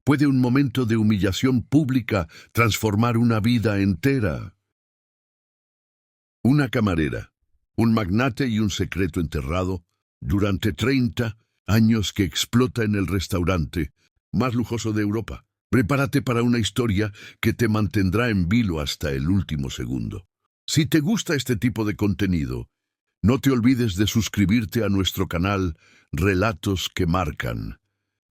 ¿Puede un momento de humillación pública transformar una vida entera? Una camarera, un magnate y un secreto enterrado durante 30 años que explota en el restaurante más lujoso de Europa. Prepárate para una historia que te mantendrá en vilo hasta el último segundo. Si te gusta este tipo de contenido, no te olvides de suscribirte a nuestro canal Relatos que Marcan.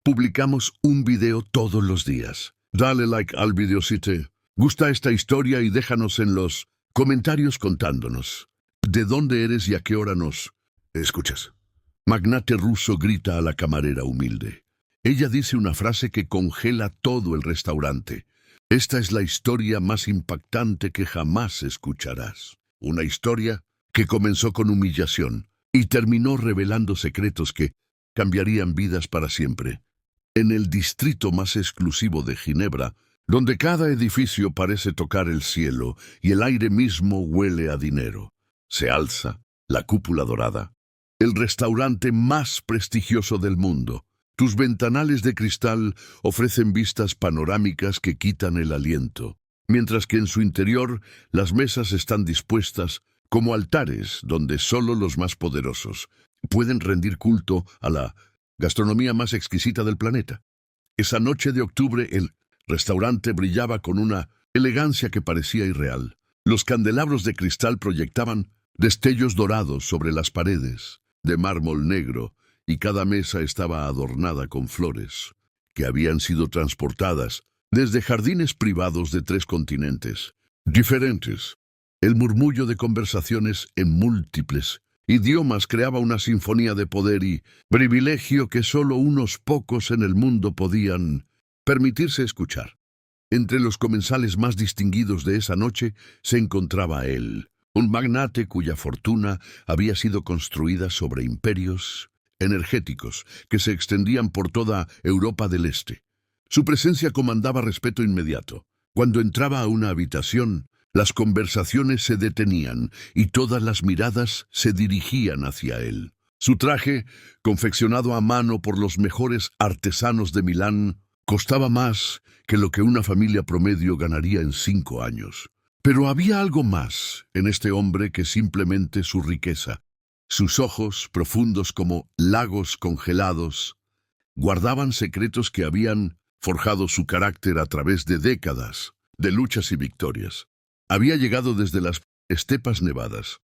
Publicamos un video todos los días. Dale like al video si te gusta esta historia y déjanos en los comentarios contándonos de dónde eres y a qué hora nos escuchas. Magnate ruso grita a la camarera humilde. Ella dice una frase que congela todo el restaurante. Esta es la historia más impactante que jamás escucharás. Una historia que comenzó con humillación y terminó revelando secretos que cambiarían vidas para siempre. En el distrito más exclusivo de Ginebra, donde cada edificio parece tocar el cielo y el aire mismo huele a dinero, se alza la Cúpula Dorada, el restaurante más prestigioso del mundo. Tus ventanales de cristal ofrecen vistas panorámicas que quitan el aliento, mientras que en su interior las mesas están dispuestas como altares donde solo los más poderosos pueden rendir culto a la gastronomía más exquisita del planeta. Esa noche de octubre el restaurante brillaba con una elegancia que parecía irreal. Los candelabros de cristal proyectaban destellos dorados sobre las paredes de mármol negro y cada mesa estaba adornada con flores que habían sido transportadas desde jardines privados de 3 continentes diferentes. El murmullo de conversaciones en múltiples idiomas creaba una sinfonía de poder y privilegio que solo unos pocos en el mundo podían permitirse escuchar. Entre los comensales más distinguidos de esa noche se encontraba él, un magnate cuya fortuna había sido construida sobre imperios energéticos que se extendían por toda Europa del Este. Su presencia comandaba respeto inmediato. Cuando entraba a una habitación, las conversaciones se detenían y todas las miradas se dirigían hacia él. Su traje, confeccionado a mano por los mejores artesanos de Milán, costaba más que lo que una familia promedio ganaría en 5 años. Pero había algo más en este hombre que simplemente su riqueza. Sus ojos, profundos como lagos congelados, guardaban secretos que habían forjado su carácter a través de décadas de luchas y victorias. Había llegado desde las estepas nevadas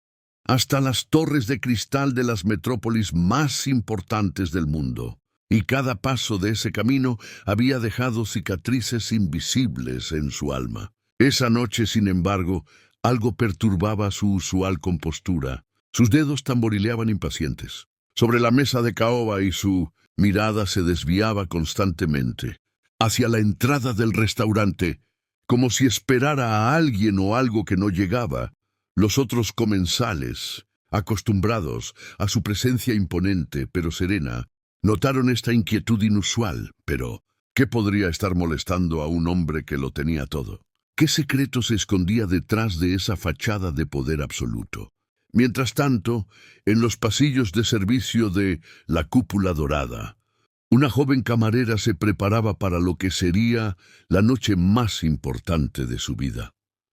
hasta las torres de cristal de las metrópolis más importantes del mundo, y cada paso de ese camino había dejado cicatrices invisibles en su alma. Esa noche, sin embargo, algo perturbaba su usual compostura. Sus dedos tamborileaban impacientes sobre la mesa de caoba y su mirada se desviaba constantemente hacia la entrada del restaurante, como si esperara a alguien o algo que no llegaba. Los otros comensales, acostumbrados a su presencia imponente pero serena, notaron esta inquietud inusual. Pero, ¿qué podría estar molestando a un hombre que lo tenía todo? ¿Qué secreto se escondía detrás de esa fachada de poder absoluto? Mientras tanto, en los pasillos de servicio de la Cúpula Dorada, una joven camarera se preparaba para lo que sería la noche más importante de su vida.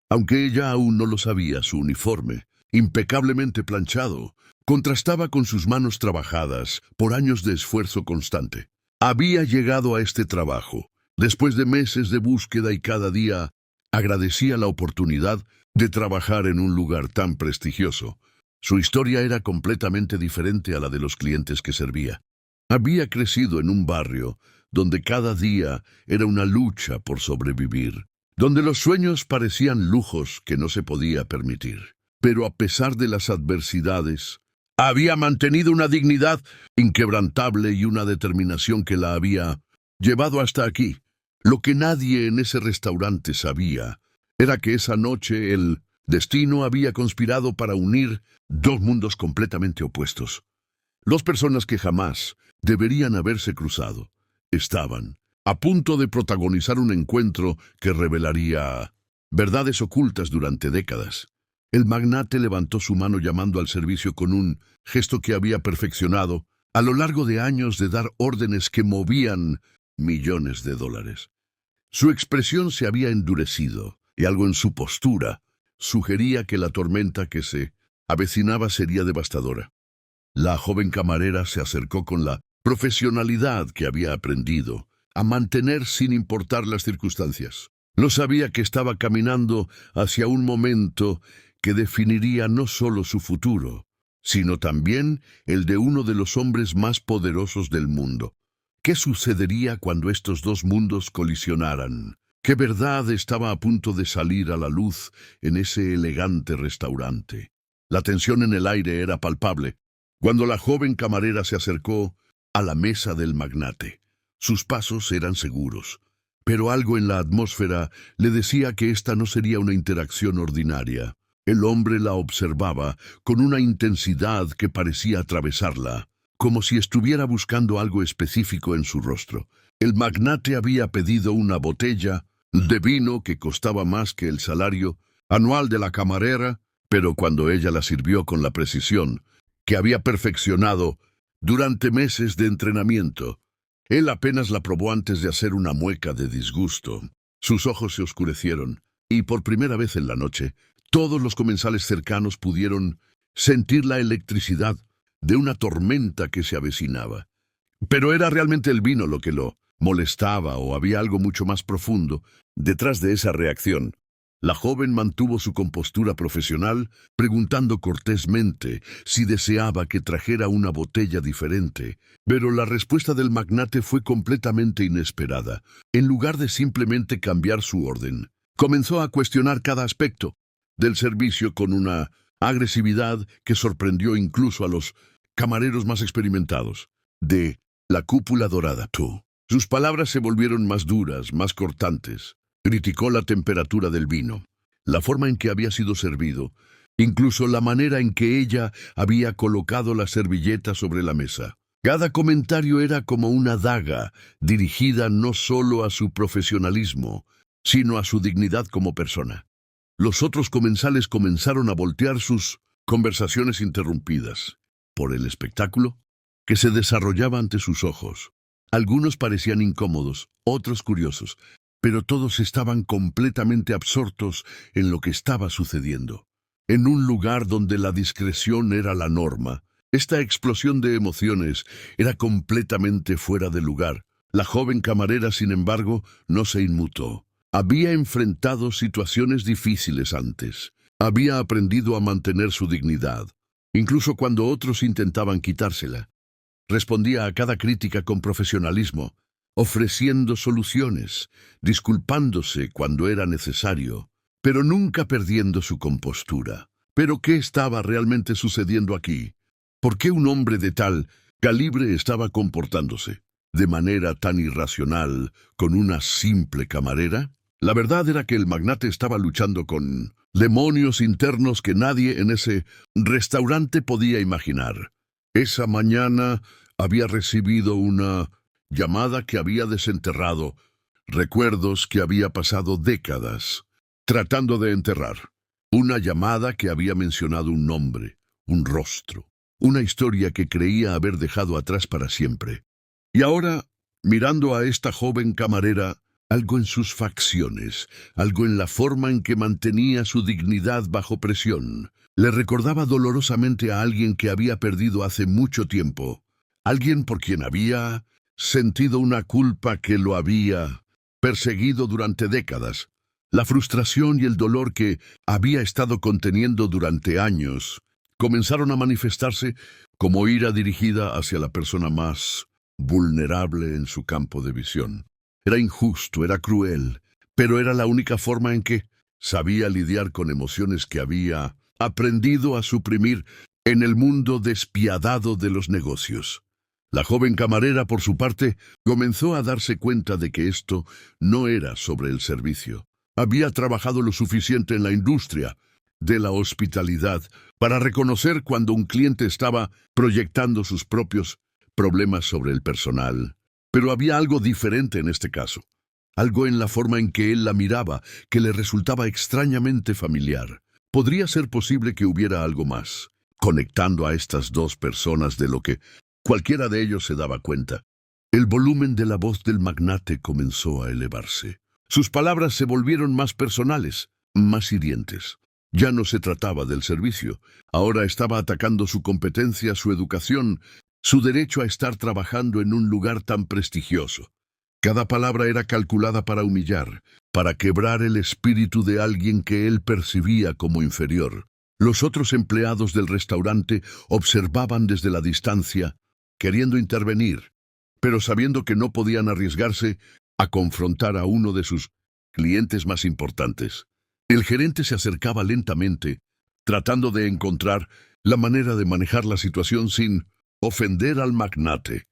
Aunque ella aún no lo sabía, su uniforme, impecablemente planchado, contrastaba con sus manos trabajadas por años de esfuerzo constante. Había llegado a este trabajo después de meses de búsqueda y cada día agradecía la oportunidad de trabajar en un lugar tan prestigioso. Su historia era completamente diferente a la de los clientes que servía. Había crecido en un barrio donde cada día era una lucha por sobrevivir, donde los sueños parecían lujos que no se podía permitir. Pero a pesar de las adversidades, había mantenido una dignidad inquebrantable y una determinación que la había llevado hasta aquí. Lo que nadie en ese restaurante sabía era que esa noche el destino había conspirado para unir 2 mundos completamente opuestos. 2 personas que jamás deberían haberse cruzado estaban a punto de protagonizar un encuentro que revelaría verdades ocultas durante décadas. El magnate levantó su mano llamando al servicio con un gesto que había perfeccionado a lo largo de años de dar órdenes que movían millones de dólares. Su expresión se había endurecido y algo en su postura sugería que la tormenta que se avecinaba sería devastadora. La joven camarera se acercó con la profesionalidad que había aprendido a mantener sin importar las circunstancias. No sabía que estaba caminando hacia un momento que definiría no solo su futuro, sino también el de uno de los hombres más poderosos del mundo. ¿Qué sucedería cuando estos dos mundos colisionaran? ¿Qué verdad estaba a punto de salir a la luz en ese elegante restaurante? La tensión en el aire era palpable cuando la joven camarera se acercó a la mesa del magnate. Sus pasos eran seguros, pero algo en la atmósfera le decía que esta no sería una interacción ordinaria. El hombre la observaba con una intensidad que parecía atravesarla, como si estuviera buscando algo específico en su rostro. El magnate había pedido una botella de vino que costaba más que el salario anual de la camarera, pero cuando ella la sirvió con la precisión que había perfeccionado durante meses de entrenamiento, él apenas la probó antes de hacer una mueca de disgusto. Sus ojos se oscurecieron, y por primera vez en la noche, todos los comensales cercanos pudieron sentir la electricidad de una tormenta que se avecinaba. Pero ¿era realmente el vino lo que lo molestaba o había algo mucho más profundo detrás de esa reacción? La joven mantuvo su compostura profesional, preguntando cortésmente si deseaba que trajera una botella diferente, pero la respuesta del magnate fue completamente inesperada. En lugar de simplemente cambiar su orden, comenzó a cuestionar cada aspecto del servicio con una agresividad que sorprendió incluso a los camareros más experimentados. De la cúpula dorada, tú. Sus palabras se volvieron más duras, más cortantes. Criticó la temperatura del vino, la forma en que había sido servido, incluso la manera en que ella había colocado la servilleta sobre la mesa. Cada comentario era como una daga, dirigida no solo a su profesionalismo, sino a su dignidad como persona. Los otros comensales comenzaron a voltear sus conversaciones interrumpidas por el espectáculo que se desarrollaba ante sus ojos. Algunos parecían incómodos, otros curiosos, pero todos estaban completamente absortos en lo que estaba sucediendo. En un lugar donde la discreción era la norma, esta explosión de emociones era completamente fuera de lugar. La joven camarera, sin embargo, no se inmutó. Había enfrentado situaciones difíciles antes. Había aprendido a mantener su dignidad, incluso cuando otros intentaban quitársela. Respondía a cada crítica con profesionalismo, ofreciendo soluciones, disculpándose cuando era necesario, pero nunca perdiendo su compostura. ¿Pero qué estaba realmente sucediendo aquí? ¿Por qué un hombre de tal calibre estaba comportándose de manera tan irracional con una simple camarera? La verdad era que el magnate estaba luchando con demonios internos que nadie en ese restaurante podía imaginar. Esa mañana había recibido una llamada que había desenterrado recuerdos que había pasado décadas tratando de enterrar. Una llamada que había mencionado un nombre, un rostro, una historia que creía haber dejado atrás para siempre. Y ahora, mirando a esta joven camarera, algo en sus facciones, algo en la forma en que mantenía su dignidad bajo presión, le recordaba dolorosamente a alguien que había perdido hace mucho tiempo, alguien por quien había sentido una culpa que lo había perseguido durante décadas. La frustración y el dolor que había estado conteniendo durante años comenzaron a manifestarse como ira dirigida hacia la persona más vulnerable en su campo de visión. Era injusto, era cruel, pero era la única forma en que sabía lidiar con emociones que había aprendido a suprimir en el mundo despiadado de los negocios. La joven camarera, por su parte, comenzó a darse cuenta de que esto no era sobre el servicio. Había trabajado lo suficiente en la industria de la hospitalidad para reconocer cuando un cliente estaba proyectando sus propios problemas sobre el personal. Pero había algo diferente en este caso, algo en la forma en que él la miraba que le resultaba extrañamente familiar. Podría ser posible que hubiera algo más, conectando a estas dos personas de lo que cualquiera de ellos se daba cuenta. El volumen de la voz del magnate comenzó a elevarse. Sus palabras se volvieron más personales, más hirientes. Ya no se trataba del servicio. Ahora estaba atacando su competencia, su educación, su derecho a estar trabajando en un lugar tan prestigioso. Cada palabra era calculada para humillar, para quebrar el espíritu de alguien que él percibía como inferior. Los otros empleados del restaurante observaban desde la distancia, queriendo intervenir, pero sabiendo que no podían arriesgarse a confrontar a uno de sus clientes más importantes. El gerente se acercaba lentamente, tratando de encontrar la manera de manejar la situación sin ofender al magnate.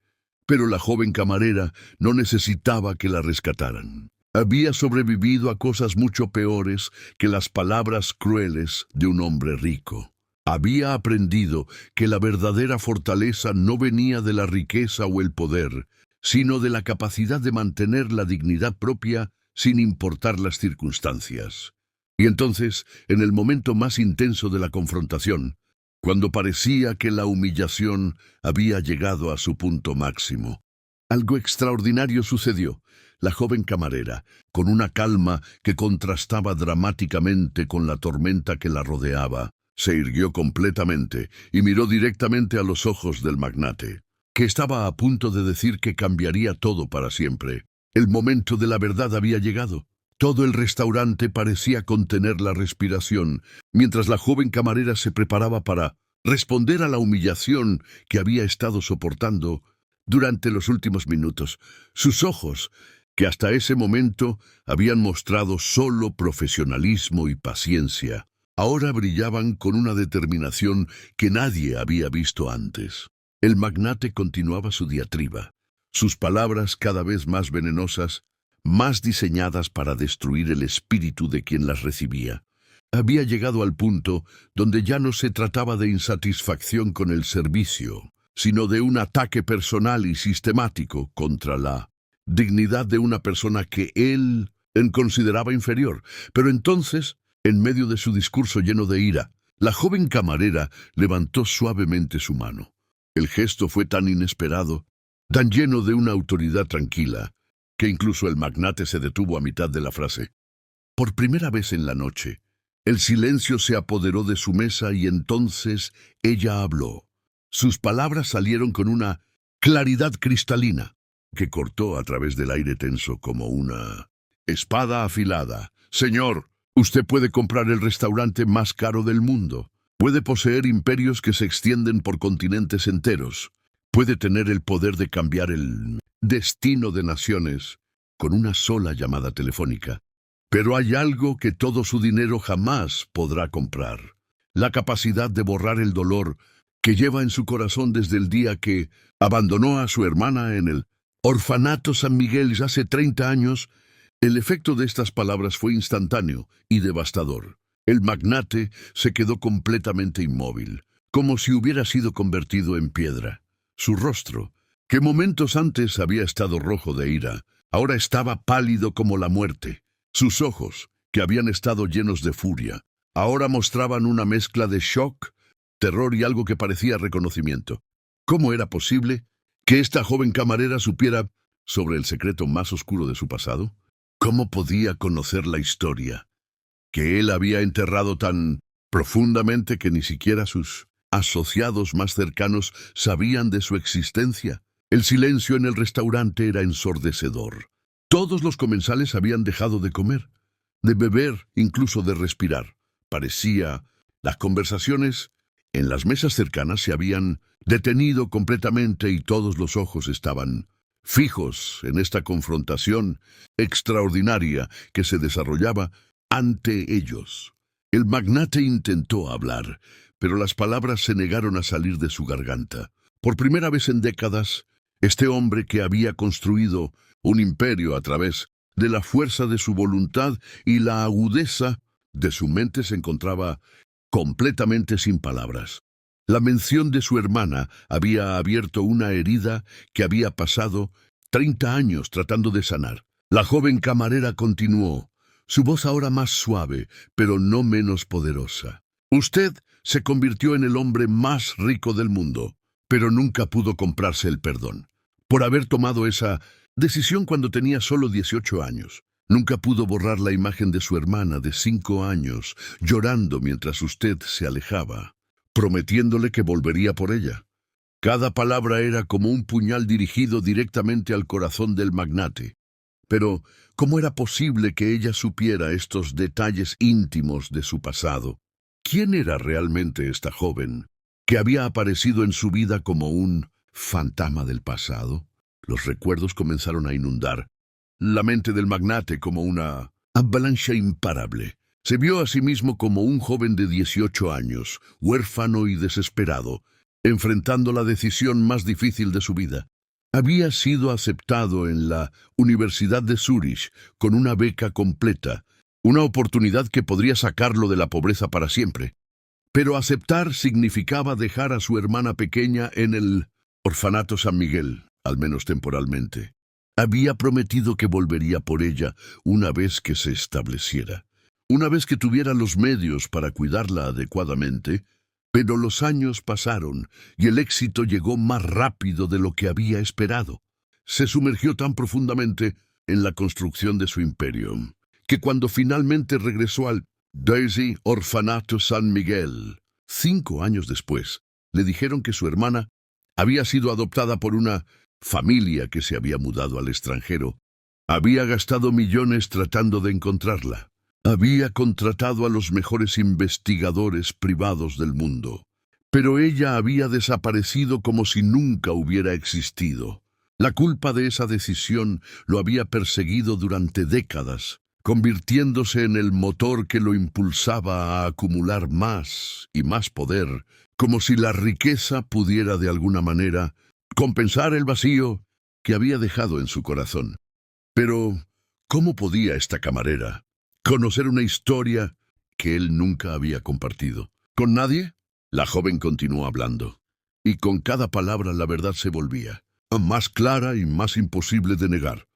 Pero la joven camarera no necesitaba que la rescataran. Había sobrevivido a cosas mucho peores que las palabras crueles de un hombre rico. Había aprendido que la verdadera fortaleza no venía de la riqueza o el poder, sino de la capacidad de mantener la dignidad propia sin importar las circunstancias. Y entonces, en el momento más intenso de la confrontación, cuando parecía que la humillación había llegado a su punto máximo, algo extraordinario sucedió. La joven camarera, con una calma que contrastaba dramáticamente con la tormenta que la rodeaba, se irguió completamente y miró directamente a los ojos del magnate, que estaba a punto de decir que cambiaría todo para siempre. El momento de la verdad había llegado. Todo el restaurante parecía contener la respiración, mientras la joven camarera se preparaba para responder a la humillación que había estado soportando durante los últimos minutos. Sus ojos, que hasta ese momento habían mostrado solo profesionalismo y paciencia, ahora brillaban con una determinación que nadie había visto antes. El magnate continuaba su diatriba, sus palabras cada vez más venenosas, más diseñadas para destruir el espíritu de quien las recibía. Había llegado al punto donde ya no se trataba de insatisfacción con el servicio, sino de un ataque personal y sistemático contra la dignidad de una persona que él consideraba inferior. Pero entonces, en medio de su discurso lleno de ira, la joven camarera levantó suavemente su mano. El gesto fue tan inesperado, tan lleno de una autoridad tranquila, que incluso el magnate se detuvo a mitad de la frase. Por primera vez en la noche, el silencio se apoderó de su mesa y entonces ella habló. Sus palabras salieron con una claridad cristalina que cortó a través del aire tenso como una espada afilada. Señor, usted puede comprar el restaurante más caro del mundo. Puede poseer imperios que se extienden por continentes enteros. Puede tener el poder de cambiar el destino de naciones con una sola llamada telefónica. Pero hay algo que todo su dinero jamás podrá comprar: la capacidad de borrar el dolor que lleva en su corazón desde el día que abandonó a su hermana en el orfanato San Miguel hace 30 años. El efecto de estas palabras fue instantáneo y devastador. El magnate se quedó completamente inmóvil, como si hubiera sido convertido en piedra. Su rostro, que momentos antes había estado rojo de ira, ahora estaba pálido como la muerte. Sus ojos, que habían estado llenos de furia, ahora mostraban una mezcla de shock, terror y algo que parecía reconocimiento. ¿Cómo era posible que esta joven camarera supiera sobre el secreto más oscuro de su pasado? ¿Cómo podía conocer la historia que él había enterrado tan profundamente que ni siquiera sus asociados más cercanos sabían de su existencia? El silencio en el restaurante era ensordecedor. Todos los comensales habían dejado de comer, de beber, incluso de respirar. Parecía, las conversaciones en las mesas cercanas se habían detenido completamente y todos los ojos estaban fijos en esta confrontación extraordinaria que se desarrollaba ante ellos. El magnate intentó hablar, pero las palabras se negaron a salir de su garganta. Por primera vez en décadas, este hombre que había construido un imperio a través de la fuerza de su voluntad y la agudeza de su mente se encontraba completamente sin palabras. La mención de su hermana había abierto una herida que había pasado 30 años tratando de sanar. La joven camarera continuó, su voz ahora más suave, pero no menos poderosa. Usted se convirtió en el hombre más rico del mundo, pero nunca pudo comprarse el perdón. por haber tomado esa decisión cuando tenía solo 18 años. Nunca pudo borrar la imagen de su hermana de 5 años, llorando mientras usted se alejaba, prometiéndole que volvería por ella. Cada palabra era como un puñal dirigido directamente al corazón del magnate. Pero, ¿cómo era posible que ella supiera estos detalles íntimos de su pasado? ¿Quién era realmente esta joven, que había aparecido en su vida como un fantasma del pasado? Los recuerdos comenzaron a inundar la mente del magnate como una avalancha imparable. Se vio a sí mismo como un joven de 18 años, huérfano y desesperado, enfrentando la decisión más difícil de su vida. Había sido aceptado en la Universidad de Zúrich con una beca completa, una oportunidad que podría sacarlo de la pobreza para siempre. Pero aceptar significaba dejar a su hermana pequeña en el orfanato San Miguel, al menos temporalmente. Había prometido que volvería por ella una vez que se estableciera, una vez que tuviera los medios para cuidarla adecuadamente, pero los años pasaron y el éxito llegó más rápido de lo que había esperado. Se sumergió tan profundamente en la construcción de su imperio, que cuando finalmente regresó al Daisy Orfanato San Miguel, 5 años después, le dijeron que su hermana había sido adoptada por una familia que se había mudado al extranjero. Había gastado millones tratando de encontrarla. Había contratado a los mejores investigadores privados del mundo. Pero ella había desaparecido como si nunca hubiera existido. La culpa de esa decisión lo había perseguido durante décadas, convirtiéndose en el motor que lo impulsaba a acumular más y más poder, como si la riqueza pudiera de alguna manera compensar el vacío que había dejado en su corazón. Pero, ¿cómo podía esta camarera conocer una historia que él nunca había compartido con nadie? La joven continuó hablando, y con cada palabra la verdad se volvía más clara y más imposible de negar.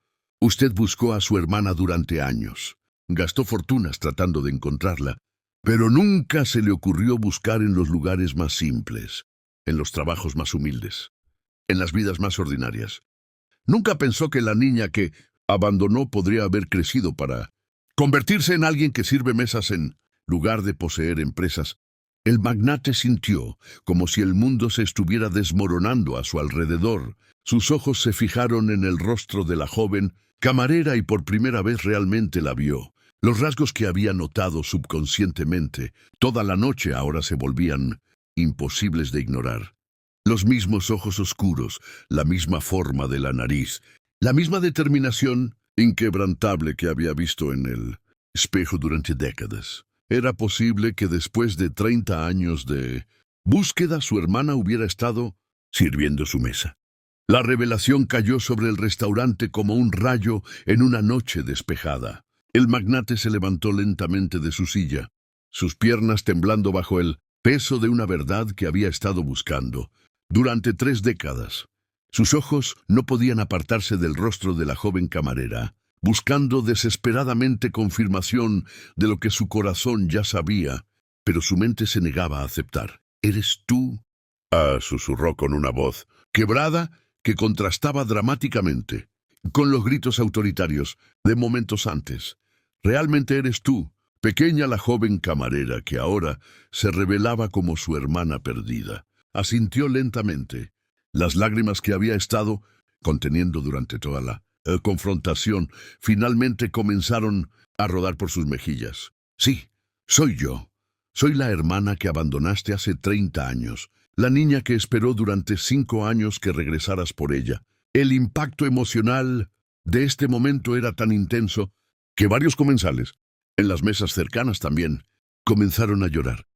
Usted buscó a su hermana durante años, gastó fortunas tratando de encontrarla, pero nunca se le ocurrió buscar en los lugares más simples, en los trabajos más humildes, en las vidas más ordinarias. Nunca pensó que la niña que abandonó podría haber crecido para convertirse en alguien que sirve mesas en lugar de poseer empresas. El magnate sintió como si el mundo se estuviera desmoronando a su alrededor. Sus ojos se fijaron en el rostro de la joven camarera y por primera vez realmente la vio. Los rasgos que había notado subconscientemente toda la noche ahora se volvían imposibles de ignorar. Los mismos ojos oscuros, la misma forma de la nariz, la misma determinación inquebrantable que había visto en el espejo durante décadas. Era posible que después de 30 años de búsqueda su hermana hubiera estado sirviendo su mesa. La revelación cayó sobre el restaurante como un rayo en una noche despejada. El magnate se levantó lentamente de su silla, sus piernas temblando bajo el peso de una verdad que había estado buscando durante 3 décadas. Sus ojos no podían apartarse del rostro de la joven camarera, buscando desesperadamente confirmación de lo que su corazón ya sabía, pero su mente se negaba a aceptar. ¿Eres tú? Susurró con una voz quebrada que contrastaba dramáticamente con los gritos autoritarios de momentos antes. ¿Realmente eres tú, pequeña la joven camarera que ahora se revelaba como su hermana perdida? Asintió lentamente. Las lágrimas que había estado conteniendo durante toda la confrontación finalmente comenzaron a rodar por sus mejillas. Sí, soy yo. Soy la hermana que abandonaste hace 30 años, la niña que esperó durante 5 años que regresaras por ella. El impacto emocional de este momento era tan intenso que varios comensales, en las mesas cercanas también, comenzaron a llorar.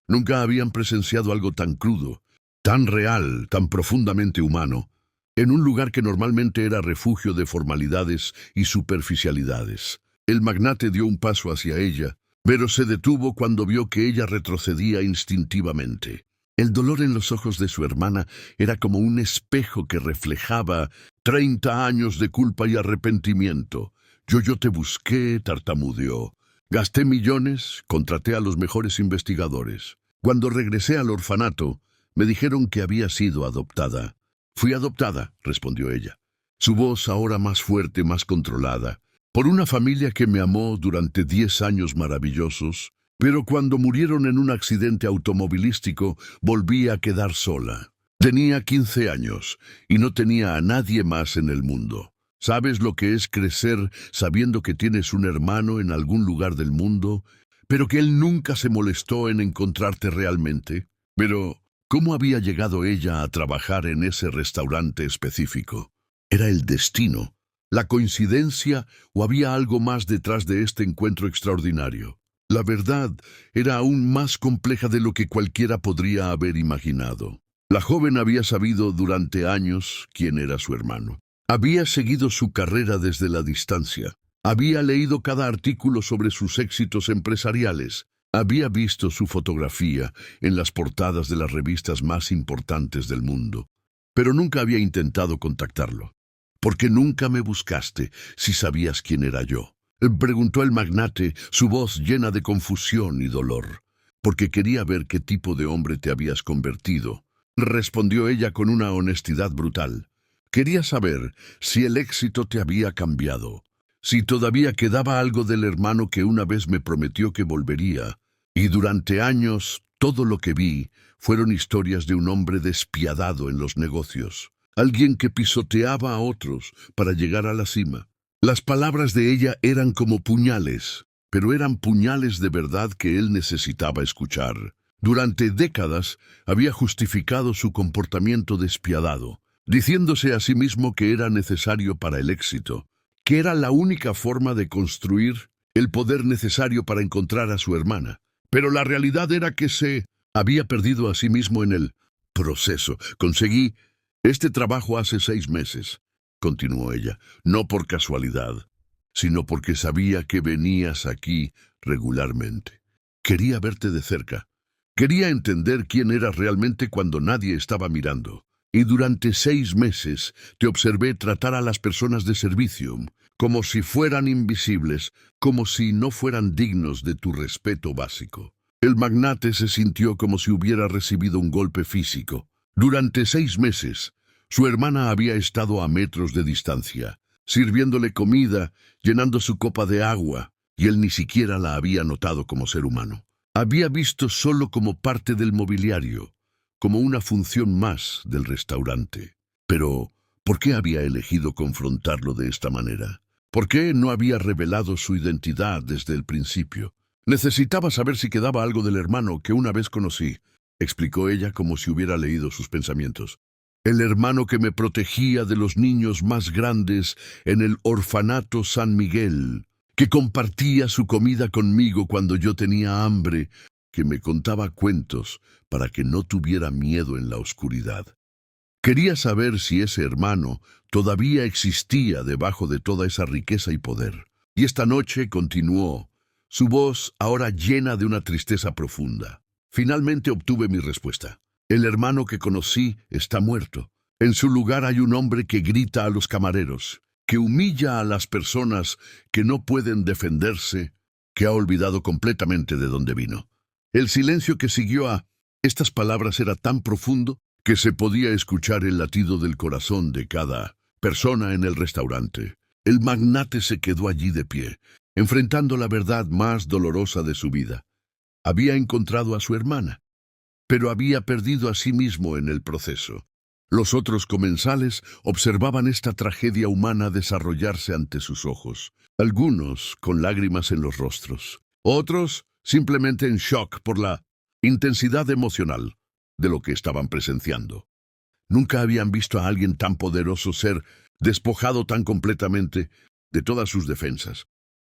Nunca habían presenciado algo tan crudo, tan real, tan profundamente humano, en un lugar que normalmente era refugio de formalidades y superficialidades. El magnate dio un paso hacia ella, pero se detuvo cuando vio que ella retrocedía instintivamente. El dolor en los ojos de su hermana era como un espejo que reflejaba 30 años de culpa y arrepentimiento. Yo te busqué, tartamudeó. Gasté millones, contraté a los mejores investigadores. Cuando regresé al orfanato, me dijeron que había sido adoptada. Fui adoptada, respondió ella. Su voz ahora más fuerte, más controlada, por una familia que me amó durante 10 años maravillosos, pero cuando murieron en un accidente automovilístico volví a quedar sola. Tenía 15 años y no tenía a nadie más en el mundo. ¿Sabes lo que es crecer sabiendo que tienes un hermano en algún lugar del mundo, pero que él nunca se molestó en encontrarte realmente? Pero, ¿cómo había llegado ella a trabajar en ese restaurante específico? ¿Era el destino, la coincidencia o había algo más detrás de este encuentro extraordinario? La verdad era aún más compleja de lo que cualquiera podría haber imaginado. La joven había sabido durante años quién era su hermano. Había seguido su carrera desde la distancia. Había leído cada artículo sobre sus éxitos empresariales. Había visto su fotografía en las portadas de las revistas más importantes del mundo. Pero nunca había intentado contactarlo. ¿Por qué nunca me buscaste si sabías quién era yo?, preguntó el magnate, su voz llena de confusión y dolor. Porque quería ver qué tipo de hombre te habías convertido, respondió ella con una honestidad brutal. Quería saber si el éxito te había cambiado, si todavía quedaba algo del hermano que una vez me prometió que volvería. Y durante años, todo lo que vi fueron historias de un hombre despiadado en los negocios, alguien que pisoteaba a otros para llegar a la cima. Las palabras de ella eran como puñales, pero eran puñales de verdad que él necesitaba escuchar. Durante décadas había justificado su comportamiento despiadado, diciéndose a sí mismo que era necesario para el éxito, que era la única forma de construir el poder necesario para encontrar a su hermana. Pero la realidad era que se había perdido a sí mismo en el proceso. Conseguí este trabajo hace 6 meses. Continuó ella, no por casualidad, sino porque sabía que venías aquí regularmente. Quería verte de cerca. Quería entender quién eras realmente cuando nadie estaba mirando. Y durante 6 meses te observé tratar a las personas de servicio como si fueran invisibles, como si no fueran dignos de tu respeto básico. El magnate se sintió como si hubiera recibido un golpe físico. Durante 6 meses, su hermana había estado a metros de distancia, sirviéndole comida, llenando su copa de agua, y él ni siquiera la había notado como ser humano. Había visto solo como parte del mobiliario, como una función más del restaurante. Pero, ¿por qué había elegido confrontarlo de esta manera? ¿Por qué no había revelado su identidad desde el principio? Necesitaba saber si quedaba algo del hermano que una vez conocí, explicó ella como si hubiera leído sus pensamientos. El hermano que me protegía de los niños más grandes en el orfanato San Miguel, que compartía su comida conmigo cuando yo tenía hambre, que me contaba cuentos para que no tuviera miedo en la oscuridad. Quería saber si ese hermano todavía existía debajo de toda esa riqueza y poder. Y esta noche continuó, su voz ahora llena de una tristeza profunda. Finalmente obtuve mi respuesta. El hermano que conocí está muerto. En su lugar hay un hombre que grita a los camareros, que humilla a las personas que no pueden defenderse, que ha olvidado completamente de dónde vino. El silencio que siguió a estas palabras era tan profundo que se podía escuchar el latido del corazón de cada persona en el restaurante. El magnate se quedó allí de pie, enfrentando la verdad más dolorosa de su vida. Había encontrado a su hermana, pero había perdido a sí mismo en el proceso. Los otros comensales observaban esta tragedia humana desarrollarse ante sus ojos, algunos con lágrimas en los rostros, otros simplemente en shock por la intensidad emocional de lo que estaban presenciando. Nunca habían visto a alguien tan poderoso ser despojado tan completamente de todas sus defensas.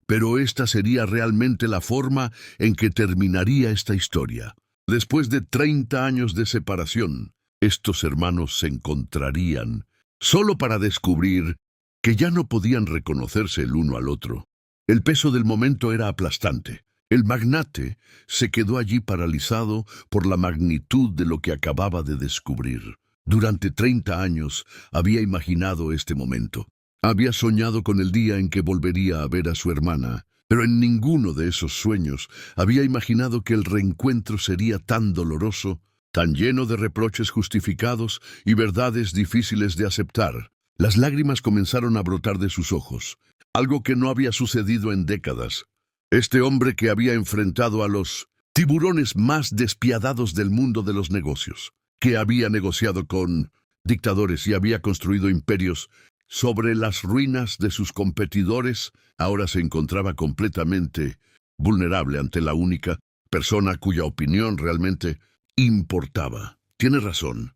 Pero esta sería realmente la forma en que terminaría esta historia. Después de 30 años de separación, estos hermanos se encontrarían, solo para descubrir que ya no podían reconocerse el uno al otro. El peso del momento era aplastante. El magnate se quedó allí paralizado por la magnitud de lo que acababa de descubrir. Durante 30 años había imaginado este momento. Había soñado con el día en que volvería a ver a su hermana, pero en ninguno de esos sueños había imaginado que el reencuentro sería tan doloroso, tan lleno de reproches justificados y verdades difíciles de aceptar. Las lágrimas comenzaron a brotar de sus ojos, algo que no había sucedido en décadas. Este hombre que había enfrentado a los tiburones más despiadados del mundo de los negocios, que había negociado con dictadores y había construido imperios sobre las ruinas de sus competidores, ahora se encontraba completamente vulnerable ante la única persona cuya opinión realmente importaba. «Tiene razón»,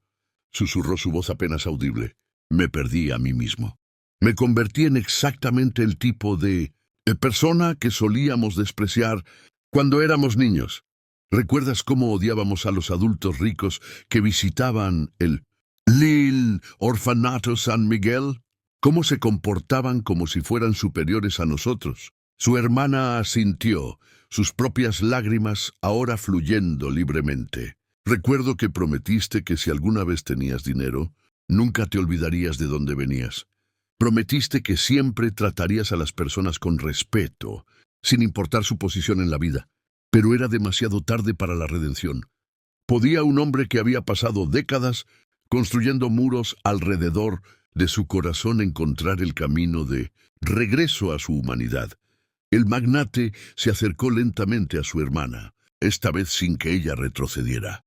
susurró su voz apenas audible. «Me perdí a mí mismo. Me convertí en exactamente el tipo de persona que solíamos despreciar cuando éramos niños. ¿Recuerdas cómo odiábamos a los adultos ricos que visitaban el Lil Orfanato San Miguel? ¿Cómo se comportaban como si fueran superiores a nosotros?» Su hermana asintió, sus propias lágrimas ahora fluyendo libremente. «Recuerdo que prometiste que si alguna vez tenías dinero, nunca te olvidarías de dónde venías. Prometiste que siempre tratarías a las personas con respeto, sin importar su posición en la vida. Pero era demasiado tarde para la redención. ¿Podía un hombre que había pasado décadas construyendo muros alrededor de su corazón encontrar el camino de regreso a su humanidad?» El magnate se acercó lentamente a su hermana, esta vez sin que ella retrocediera.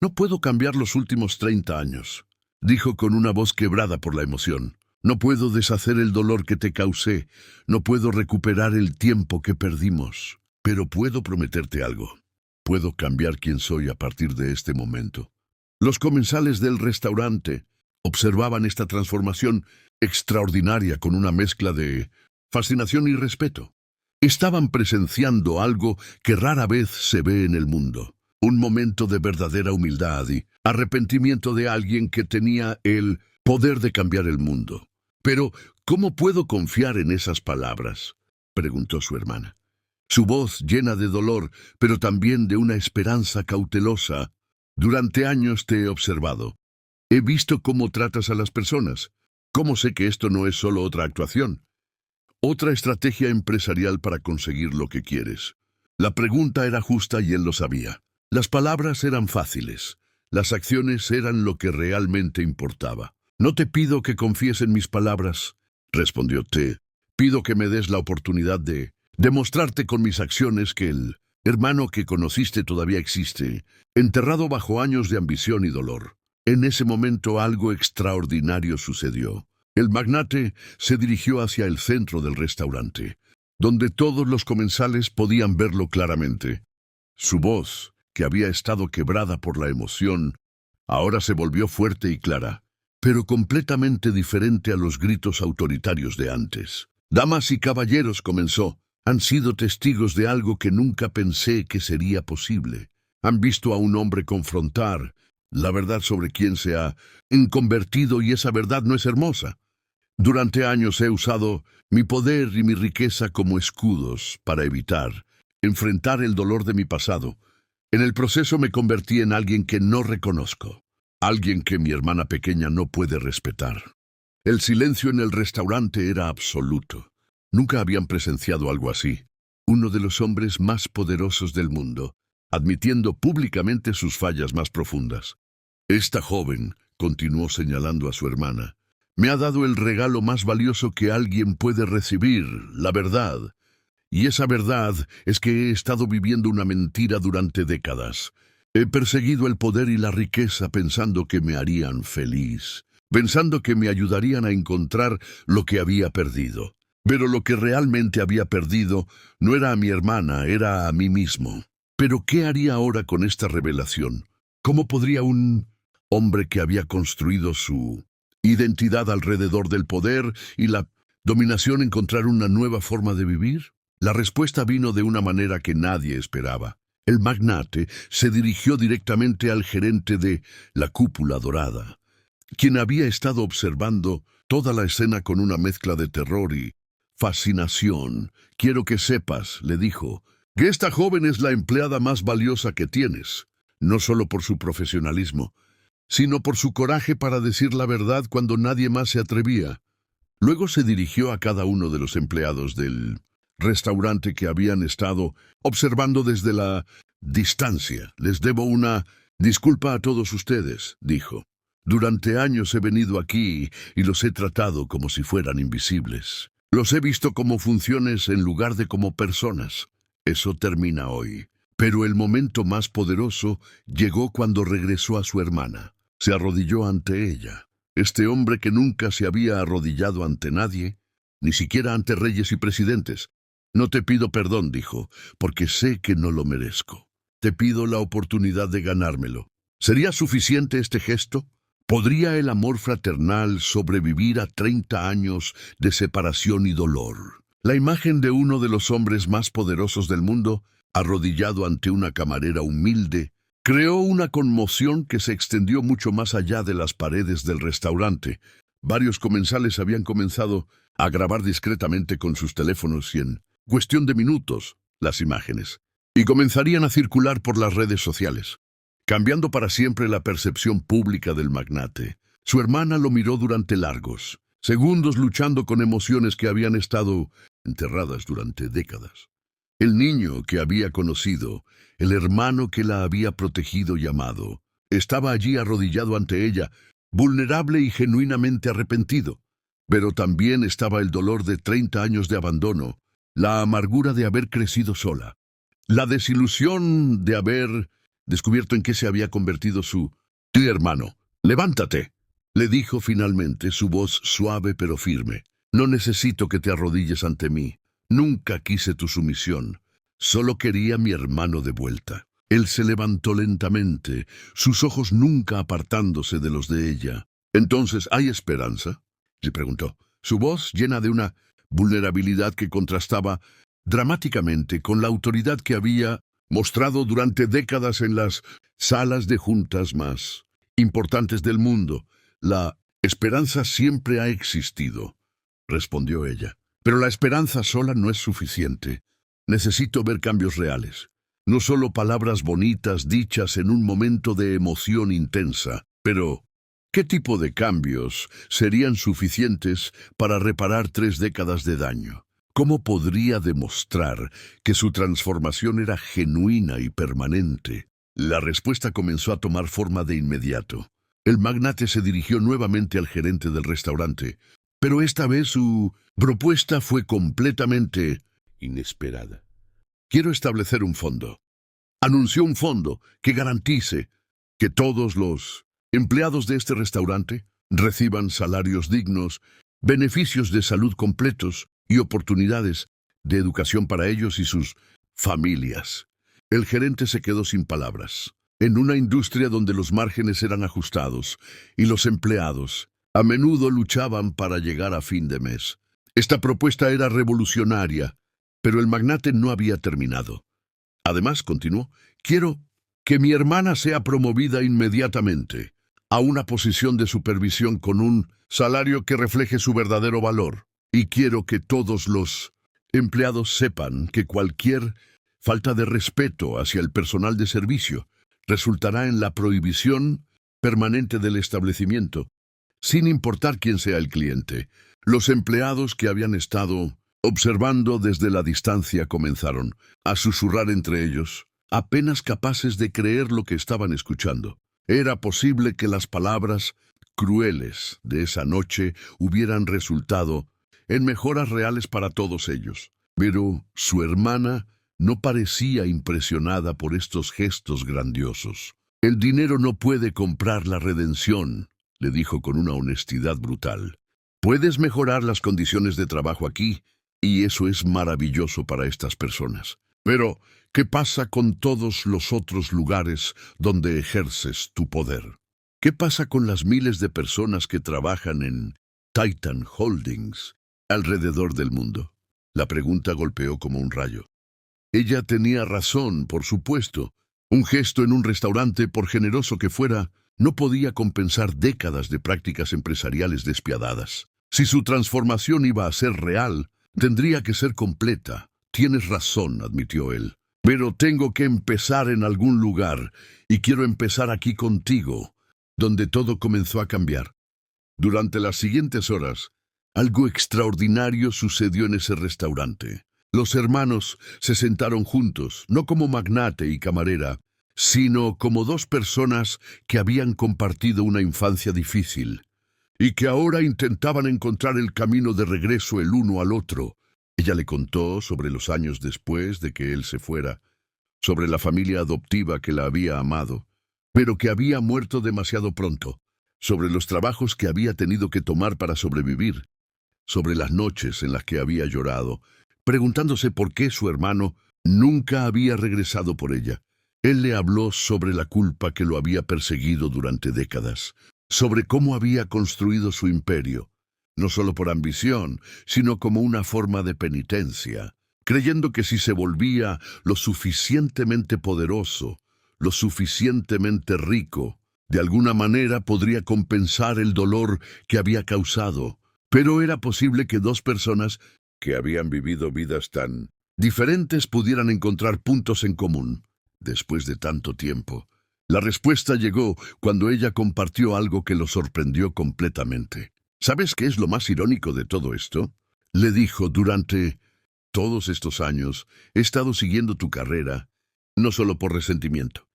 «No puedo cambiar los últimos 30 años», dijo con una voz quebrada por la emoción. «No puedo deshacer el dolor que te causé, no puedo recuperar el tiempo que perdimos. Pero puedo prometerte algo. Puedo cambiar quién soy a partir de este momento». Los comensales del restaurante observaban esta transformación extraordinaria con una mezcla de fascinación y respeto. Estaban presenciando algo que rara vez se ve en el mundo. Un momento de verdadera humildad y arrepentimiento de alguien que tenía el poder de cambiar el mundo. «Pero, ¿cómo puedo confiar en esas palabras?», preguntó su hermana. Su voz llena de dolor, pero también de una esperanza cautelosa. «Durante años te he observado. He visto cómo tratas a las personas. ¿Cómo sé que esto no es solo otra actuación? Otra estrategia empresarial para conseguir lo que quieres?» La pregunta era justa y él lo sabía. Las palabras eran fáciles. Las acciones eran lo que realmente importaba. «No te pido que confíes en mis palabras», respondió T. «Pido que me des la oportunidad de demostrarte con mis acciones que el hermano que conociste todavía existe, enterrado bajo años de ambición y dolor». En ese momento algo extraordinario sucedió. El magnate se dirigió hacia el centro del restaurante, donde todos los comensales podían verlo claramente. Su voz, que había estado quebrada por la emoción, ahora se volvió fuerte y clara, pero completamente diferente a los gritos autoritarios de antes. «Damas y caballeros», comenzó, «han sido testigos de algo que nunca pensé que sería posible. Han visto a un hombre confrontar la verdad sobre quién se ha convertido, y esa verdad no es hermosa. Durante años he usado mi poder y mi riqueza como escudos para enfrentar el dolor de mi pasado. En el proceso me convertí en alguien que no reconozco, alguien que mi hermana pequeña no puede respetar». El silencio en el restaurante era absoluto. Nunca habían presenciado algo así. Uno de los hombres más poderosos del mundo, admitiendo públicamente sus fallas más profundas. «Esta joven», continuó señalando a su hermana, «me ha dado el regalo más valioso que alguien puede recibir, la verdad. Y esa verdad es que he estado viviendo una mentira durante décadas. He perseguido el poder y la riqueza pensando que me harían feliz, pensando que me ayudarían a encontrar lo que había perdido. Pero lo que realmente había perdido no era a mi hermana, era a mí mismo. Pero ¿qué haría ahora con esta revelación? ¿Cómo podría un hombre que había construido su identidad alrededor del poder y la dominación encontrar una nueva forma de vivir? La respuesta vino de una manera que nadie esperaba. El magnate se dirigió directamente al gerente de la Cúpula Dorada, quien había estado observando toda la escena con una mezcla de terror y fascinación. «Quiero que sepas», le dijo, «que esta joven es la empleada más valiosa que tienes, no solo por su profesionalismo, sino por su coraje para decir la verdad cuando nadie más se atrevía». Luego se dirigió a cada uno de los empleados del restaurante que habían estado observando desde la distancia. «Les debo una Disculpa a todos ustedes, dijo. Durante años he venido aquí y los he tratado como si fueran invisibles. Los he visto como funciones en lugar de como personas. Eso termina hoy. Pero el momento más poderoso llegó cuando regresó a su hermana. Se arrodilló ante ella. Este hombre que nunca se había arrodillado ante nadie, ni siquiera ante reyes y presidentes. No te pido perdón, dijo, porque sé que no lo merezco. Te pido la oportunidad de ganármelo. ¿Sería suficiente este gesto? ¿Podría el amor fraternal sobrevivir a 30 años de separación y dolor? La imagen de uno de los hombres más poderosos del mundo, arrodillado ante una camarera humilde, creó una conmoción que se extendió mucho más allá de las paredes del restaurante. Varios comensales habían comenzado a grabar discretamente con sus teléfonos y en cuestión de minutos las imágenes, y comenzarían a circular por las redes sociales, cambiando para siempre la percepción pública del magnate. Su hermana lo miró durante largos segundos, luchando con emociones que habían estado enterradas durante décadas. El niño que había conocido, el hermano que la había protegido y amado, estaba allí arrodillado ante ella, vulnerable y genuinamente arrepentido. Pero también estaba el dolor de 30 años de abandono, la amargura de haber crecido sola, la desilusión de haber descubierto en qué se había convertido su hermano. «Levántate», le dijo finalmente, su voz suave pero firme. «No necesito que te arrodilles ante mí. Nunca quise tu sumisión. Solo quería a mi hermano de vuelta». Él se levantó lentamente, sus ojos nunca apartándose de los de ella. «¿Entonces hay esperanza?», le preguntó, su voz llena de una vulnerabilidad que contrastaba dramáticamente con la autoridad que había mostrado durante décadas en las salas de juntas más importantes del mundo. «La esperanza siempre ha existido», respondió ella. «Pero la esperanza sola no es suficiente. Necesito ver cambios reales. No solo palabras bonitas dichas en un momento de emoción intensa. Pero, ¿qué tipo de cambios serían suficientes para reparar 3 décadas de daño? ¿Cómo podría demostrar que su transformación era genuina y permanente?» La respuesta comenzó a tomar forma de inmediato. El magnate se dirigió nuevamente al gerente del restaurante, pero esta vez su propuesta fue completamente inesperada. «Quiero establecer un fondo», anunció, «un fondo que garantice que todos los empleados de este restaurante reciban salarios dignos, beneficios de salud completos y oportunidades de educación para ellos y sus familias». El gerente se quedó sin palabras. En una industria donde los márgenes eran ajustados y los empleados a menudo luchaban para llegar a fin de mes, esta propuesta era revolucionaria, pero el magnate no había terminado. Además, continuó, «Quiero que mi hermana sea promovida inmediatamente a una posición de supervisión con un salario que refleje su verdadero valor. Y quiero que todos los empleados sepan que cualquier falta de respeto hacia el personal de servicio resultará en la prohibición permanente del establecimiento, sin importar quién sea el cliente». Los empleados que habían estado observando desde la distancia comenzaron a susurrar entre ellos, apenas capaces de creer lo que estaban escuchando. Era posible que las palabras crueles de esa noche hubieran resultado en mejoras reales para todos ellos. Pero su hermana no parecía impresionada por estos gestos grandiosos. «El dinero no puede comprar la redención», le dijo con una honestidad brutal. «Puedes mejorar las condiciones de trabajo aquí, y eso es maravilloso para estas personas. Pero, ¿qué pasa con todos los otros lugares donde ejerces tu poder? ¿Qué pasa con las miles de personas que trabajan en Titan Holdings alrededor del mundo?» La pregunta golpeó como un rayo. Ella tenía razón, por supuesto. Un gesto en un restaurante, por generoso que fuera, no podía compensar décadas de prácticas empresariales despiadadas. Si su transformación iba a ser real, tendría que ser completa. «Tienes razón», admitió él. «Pero tengo que empezar en algún lugar, y quiero empezar aquí contigo», donde todo comenzó a cambiar. Durante las siguientes horas, algo extraordinario sucedió en ese restaurante. Los hermanos se sentaron juntos, no como magnate y camarera, sino como dos personas que habían compartido una infancia difícil y que ahora intentaban encontrar el camino de regreso el uno al otro. Ella le contó sobre los años después de que él se fuera, sobre la familia adoptiva que la había amado, pero que había muerto demasiado pronto, sobre los trabajos que había tenido que tomar para sobrevivir, sobre las noches en las que había llorado, preguntándose por qué su hermano nunca había regresado por ella. Él le habló sobre la culpa que lo había perseguido durante décadas, sobre cómo había construido su imperio, no solo por ambición, sino como una forma de penitencia, creyendo que si se volvía lo suficientemente poderoso, lo suficientemente rico, de alguna manera podría compensar el dolor que había causado. Pero era posible que dos personas que habían vivido vidas tan diferentes pudieran encontrar puntos en común. Después de tanto tiempo, la respuesta llegó cuando ella compartió algo que lo sorprendió completamente. ¿Sabes qué es lo más irónico de todo esto? Le dijo: durante todos estos años he estado siguiendo tu carrera, no solo por resentimiento,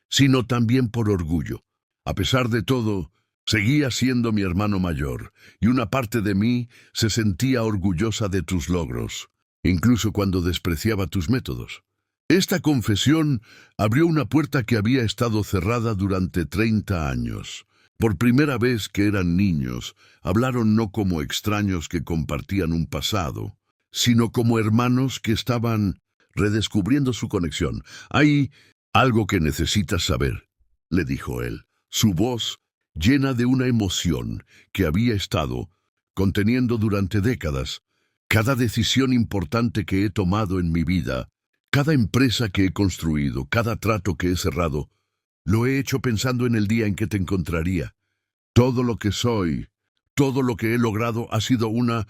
sino también por orgullo. A pesar de todo, seguía siendo mi hermano mayor, y una parte de mí se sentía orgullosa de tus logros, incluso cuando despreciaba tus métodos. Esta confesión abrió una puerta que había estado cerrada durante 30 años. Por primera vez que eran niños, hablaron no como extraños que compartían un pasado, sino como hermanos que estaban redescubriendo su conexión. Hay algo que necesitas saber, le dijo él, su voz llena de una emoción que había estado conteniendo durante décadas. Cada decisión importante que he tomado en mi vida, cada empresa que he construido, cada trato que he cerrado, lo he hecho pensando en el día en que te encontraría. Todo lo que soy, todo lo que he logrado ha sido una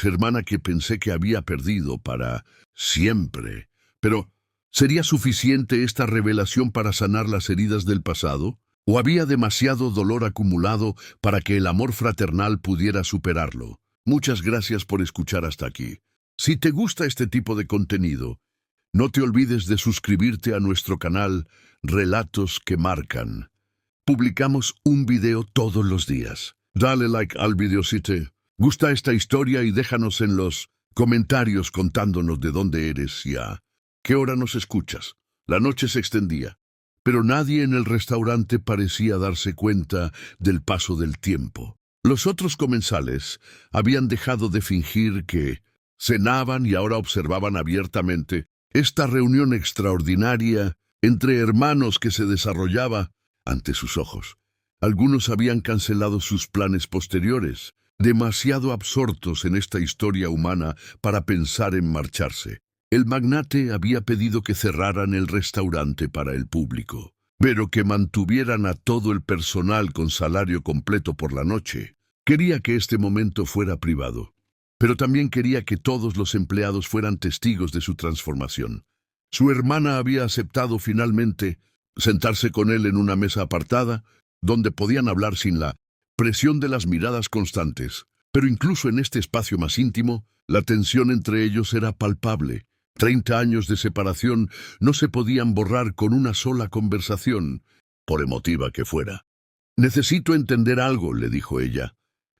hermana que pensé que había perdido para siempre. Pero, ¿sería suficiente esta revelación para sanar las heridas del pasado? ¿O había demasiado dolor acumulado para que el amor fraternal pudiera superarlo? Muchas gracias por escuchar hasta aquí. Si te gusta este tipo de contenido, no te olvides de suscribirte a nuestro canal Relatos que Marcan. Publicamos un video todos los días. Dale like al video si te gusta esta historia y déjanos en los comentarios contándonos de dónde eres y a qué hora nos escuchas. La noche se extendía, pero nadie en el restaurante parecía darse cuenta del paso del tiempo. Los otros comensales habían dejado de fingir que cenaban y ahora observaban abiertamente esta reunión extraordinaria entre hermanos que se desarrollaba ante sus ojos. Algunos habían cancelado sus planes posteriores, demasiado absortos en esta historia humana para pensar en marcharse. El magnate había pedido que cerraran el restaurante para el público, pero que mantuvieran a todo el personal con salario completo por la noche. Quería que este momento fuera privado, pero también quería que todos los empleados fueran testigos de su transformación. Su hermana había aceptado finalmente sentarse con él en una mesa apartada, donde podían hablar sin la presión de las miradas constantes. Pero incluso en este espacio más íntimo, la tensión entre ellos era palpable. 30 años de separación no se podían borrar con una sola conversación, por emotiva que fuera. «Necesito entender algo», le dijo ella,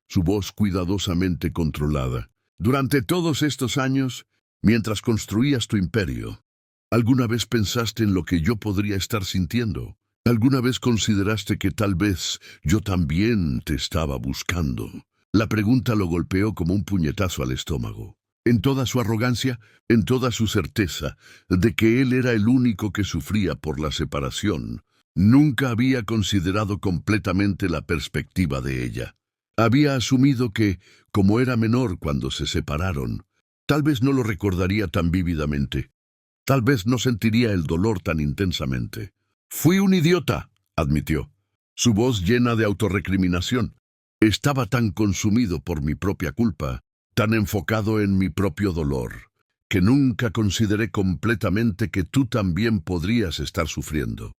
su voz cuidadosamente controlada. «Durante todos estos años, mientras construías tu imperio, ¿alguna vez pensaste en lo que yo podría estar sintiendo? ¿Alguna vez consideraste que tal vez yo también te estaba buscando?» La pregunta lo golpeó como un puñetazo al estómago. En toda su arrogancia, en toda su certeza de que él era el único que sufría por la separación, nunca había considerado completamente la perspectiva de ella. Había asumido que, como era menor cuando se separaron, tal vez no lo recordaría tan vívidamente. Tal vez no sentiría el dolor tan intensamente. «Fui un idiota», admitió, su voz llena de autorrecriminación. «Estaba tan consumido por mi propia culpa, tan enfocado en mi propio dolor, que nunca consideré completamente que tú también podrías estar sufriendo.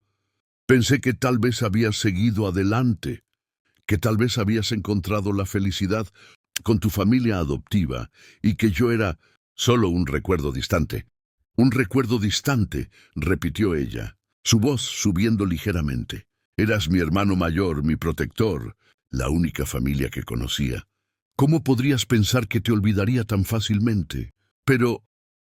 Pensé que tal vez habías seguido adelante, que tal vez habías encontrado la felicidad con tu familia adoptiva y que yo era solo un recuerdo distante». «Un recuerdo distante», repitió ella. su voz subiendo ligeramente. Eras mi hermano mayor, mi protector, la única familia que conocía. ¿Cómo podrías pensar que te olvidaría tan fácilmente? Pero,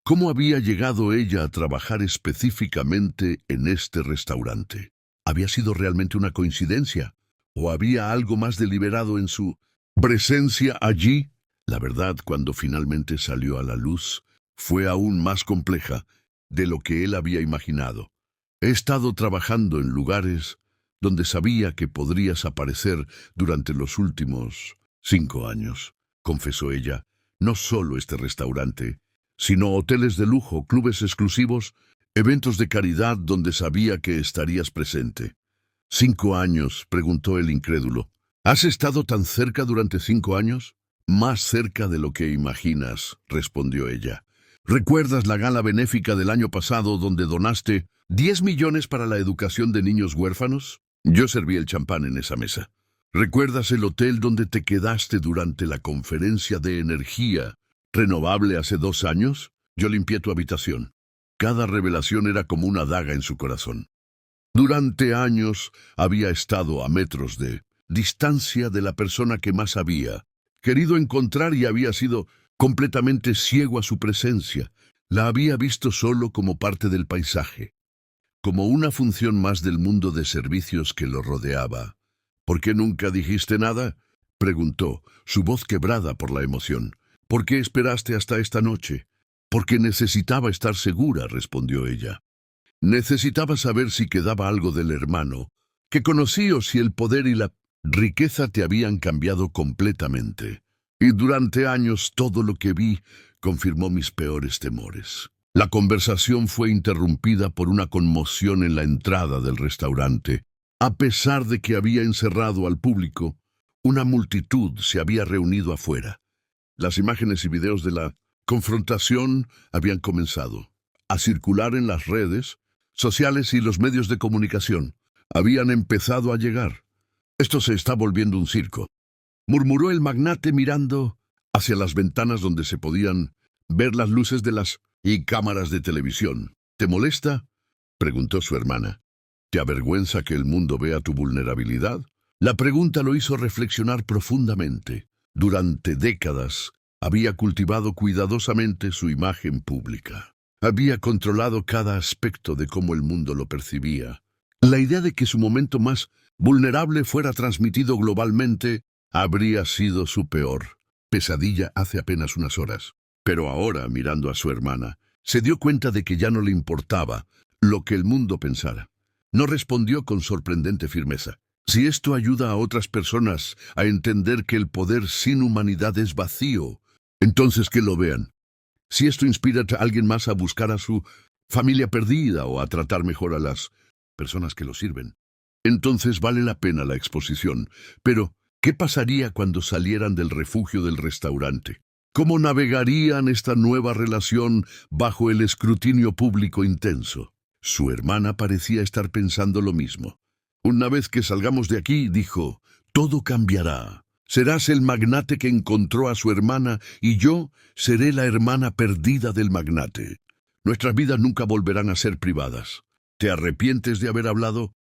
¿cómo había llegado ella a trabajar específicamente en este restaurante? ¿Había sido realmente una coincidencia? ¿O había algo más deliberado en su presencia allí? La verdad, cuando finalmente salió a la luz, fue aún más compleja de lo que él había imaginado. He estado trabajando en lugares donde sabía que podrías aparecer durante los últimos 5 años, confesó ella. No solo este restaurante, sino hoteles de lujo, clubes exclusivos, eventos de caridad donde sabía que estarías presente. ¿5 años?, preguntó el incrédulo. ¿Has estado tan cerca durante 5 años? Más cerca de lo que imaginas, respondió ella. ¿Recuerdas la gala benéfica del año pasado donde donaste 10 millones para la educación de niños huérfanos? Yo serví el champán en esa mesa. ¿Recuerdas el hotel donde te quedaste durante la conferencia de energía renovable hace 2 años? Yo limpié tu habitación. Cada revelación era como una daga en su corazón. Durante años había estado a metros de distancia de la persona que más había querido encontrar y había sido completamente ciego a su presencia. La había visto solo como parte del paisaje, como una función más del mundo de servicios que lo rodeaba. ¿Por qué nunca dijiste nada?, preguntó, su voz quebrada por la emoción. ¿Por qué esperaste hasta esta noche? Porque necesitaba estar segura, respondió ella. Necesitaba saber si quedaba algo del hermano que conocí o si el poder y la riqueza te habían cambiado completamente. Y durante años todo lo que vi confirmó mis peores temores. La conversación fue interrumpida por una conmoción en la entrada del restaurante. A pesar de que había encerrado al público, una multitud se había reunido afuera. Las imágenes y videos de la confrontación habían comenzado a circular en las redes sociales y los medios de comunicación. Habían empezado a llegar. Esto se está volviendo un circo, murmuró el magnate mirando hacia las ventanas donde se podían ver las luces de las cámaras de televisión. ¿Te molesta?, preguntó su hermana. ¿Te avergüenza que el mundo vea tu vulnerabilidad? La pregunta lo hizo reflexionar profundamente. Durante décadas había cultivado cuidadosamente su imagen pública. Había controlado cada aspecto de cómo el mundo lo percibía. La idea de que su momento más vulnerable fuera transmitido globalmente habría sido su peor pesadilla hace apenas unas horas. Pero ahora, mirando a su hermana, se dio cuenta de que ya no le importaba lo que el mundo pensara. No respondió con sorprendente firmeza. Si esto ayuda a otras personas a entender que el poder sin humanidad es vacío, entonces que lo vean. Si esto inspira a alguien más a buscar a su familia perdida o a tratar mejor a las personas que lo sirven, entonces vale la pena la exposición. Pero, ¿qué pasaría cuando salieran del refugio del restaurante? ¿Cómo navegarían esta nueva relación bajo el escrutinio público intenso? Su hermana parecía estar pensando lo mismo. Una vez que salgamos de aquí, dijo, todo cambiará. Serás el magnate que encontró a su hermana y yo seré la hermana perdida del magnate. Nuestras vidas nunca volverán a ser privadas. ¿Te arrepientes de haber hablado?,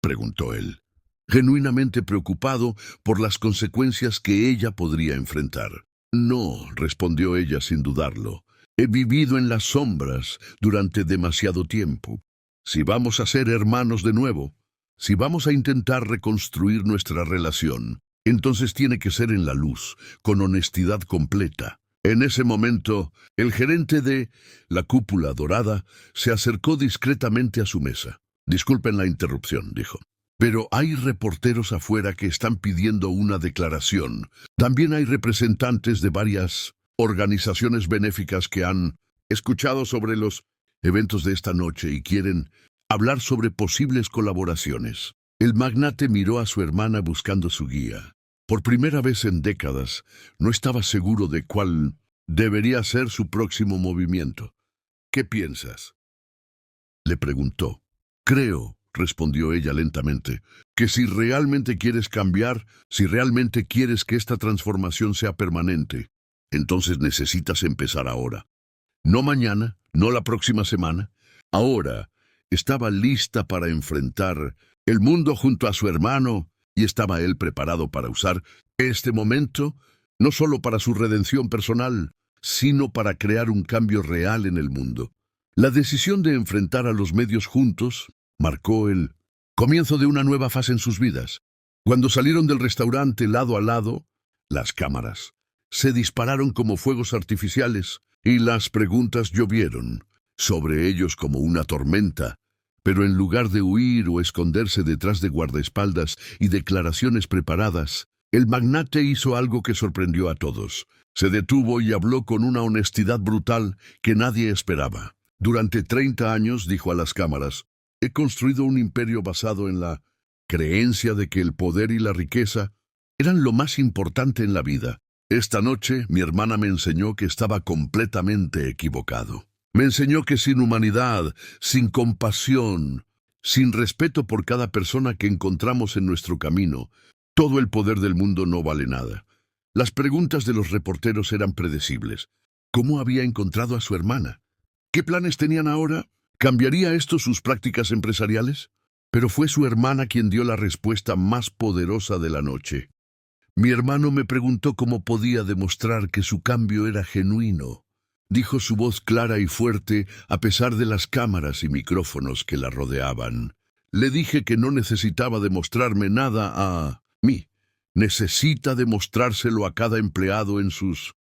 preguntó él, genuinamente preocupado por las consecuencias que ella podría enfrentar. No, respondió ella sin dudarlo. He vivido en las sombras durante demasiado tiempo. Si vamos a ser hermanos de nuevo, si vamos a intentar reconstruir nuestra relación, entonces tiene que ser en la luz, con honestidad completa. En ese momento, el gerente de la Cúpula Dorada se acercó discretamente a su mesa. Disculpen la interrupción, dijo, pero hay reporteros afuera que están pidiendo una declaración. También hay representantes de varias organizaciones benéficas que han escuchado sobre los eventos de esta noche y quieren hablar sobre posibles colaboraciones. El magnate miró a su hermana buscando su guía. Por primera vez en décadas, no estaba seguro de cuál debería ser su próximo movimiento. ¿Qué piensas?, le preguntó. Creo, respondió ella lentamente, que si realmente quieres cambiar, si realmente quieres que esta transformación sea permanente, entonces necesitas empezar ahora. No mañana, no la próxima semana, ahora, estaba lista para enfrentar el mundo junto a su hermano y estaba él preparado para usar este momento no solo para su redención personal, sino para crear un cambio real en el mundo. La decisión de enfrentar a los medios juntos marcó el comienzo de una nueva fase en sus vidas. Cuando salieron del restaurante lado a lado, las cámaras se dispararon como fuegos artificiales y las preguntas llovieron sobre ellos como una tormenta. Pero en lugar de huir o esconderse detrás de guardaespaldas y declaraciones preparadas, el magnate hizo algo que sorprendió a todos. Se detuvo y habló con una honestidad brutal que nadie esperaba. Durante 30 años, dijo a las cámaras, he construido un imperio basado en la creencia de que el poder y la riqueza eran lo más importante en la vida. Esta noche, mi hermana me enseñó que estaba completamente equivocado. Me enseñó que sin humanidad, sin compasión, sin respeto por cada persona que encontramos en nuestro camino, todo el poder del mundo no vale nada. Las preguntas de los reporteros eran predecibles. ¿Cómo había encontrado a su hermana? ¿Qué planes tenían ahora? ¿Cambiaría esto sus prácticas empresariales? Pero fue su hermana quien dio la respuesta más poderosa de la noche. Mi hermano me preguntó cómo podía demostrar que su cambio era genuino. Dijo su voz clara y fuerte a pesar de las cámaras y micrófonos que la rodeaban. Le dije que no necesitaba demostrarme nada a mí. Necesita demostrárselo a cada empleado en sus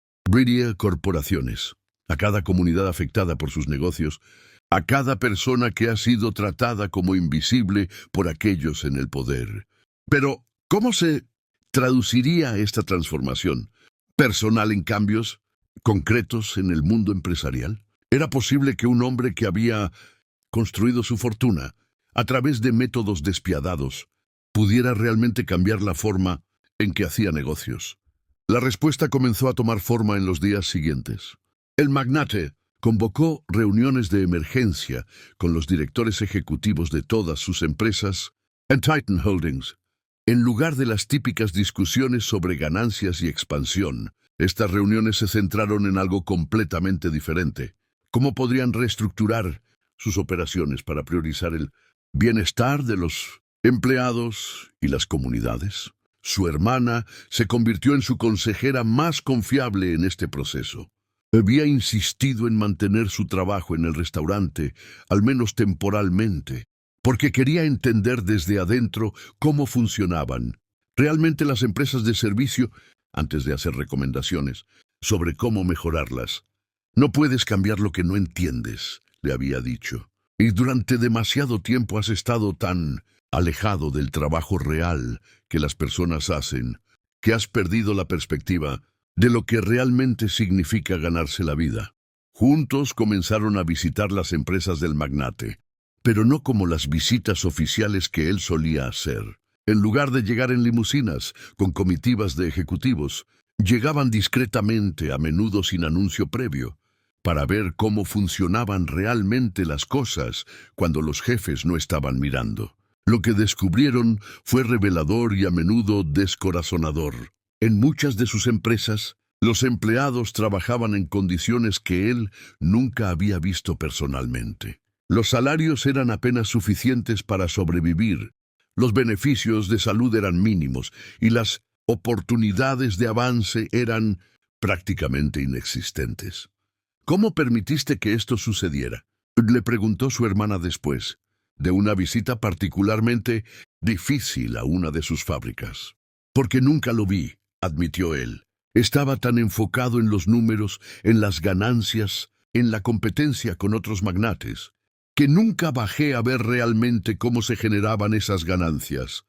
corporaciones, a cada comunidad afectada por sus negocios, a cada persona que ha sido tratada como invisible por aquellos en el poder. Pero, ¿cómo se traduciría esta transformación personal en cambios concretos en el mundo empresarial? ¿Era posible que un hombre que había construido su fortuna a través de métodos despiadados pudiera realmente cambiar la forma en que hacía negocios? La respuesta comenzó a tomar forma en los días siguientes. El magnate convocó reuniones de emergencia con los directores ejecutivos de todas sus empresas en Titan Holdings. En lugar de las típicas discusiones sobre ganancias y expansión, estas reuniones se centraron en algo completamente diferente. ¿Cómo podrían reestructurar sus operaciones para priorizar el bienestar de los empleados y las comunidades? Su hermana se convirtió en su consejera más confiable en este proceso. Había insistido en mantener su trabajo en el restaurante, al menos temporalmente, porque quería entender desde adentro cómo funcionaban realmente las empresas de servicio antes de hacer recomendaciones sobre cómo mejorarlas. No puedes cambiar lo que no entiendes, le había dicho. Y durante demasiado tiempo has estado tan alejado del trabajo real que las personas hacen, que has perdido la perspectiva de lo que realmente significa ganarse la vida. Juntos comenzaron a visitar las empresas del magnate, pero no como las visitas oficiales que él solía hacer. En lugar de llegar en limusinas con comitivas de ejecutivos, llegaban discretamente, a menudo sin anuncio previo, para ver cómo funcionaban realmente las cosas cuando los jefes no estaban mirando. Lo que descubrieron fue revelador y a menudo descorazonador. En muchas de sus empresas, los empleados trabajaban en condiciones que él nunca había visto personalmente. Los salarios eran apenas suficientes para sobrevivir, los beneficios de salud eran mínimos y las oportunidades de avance eran prácticamente inexistentes. ¿Cómo permitiste que esto sucediera?, le preguntó su hermana después de una visita particularmente difícil a una de sus fábricas. Porque nunca lo vi, admitió él. Estaba tan enfocado en los números, en las ganancias, en la competencia con otros magnates, que nunca bajé a ver realmente cómo se generaban esas ganancias.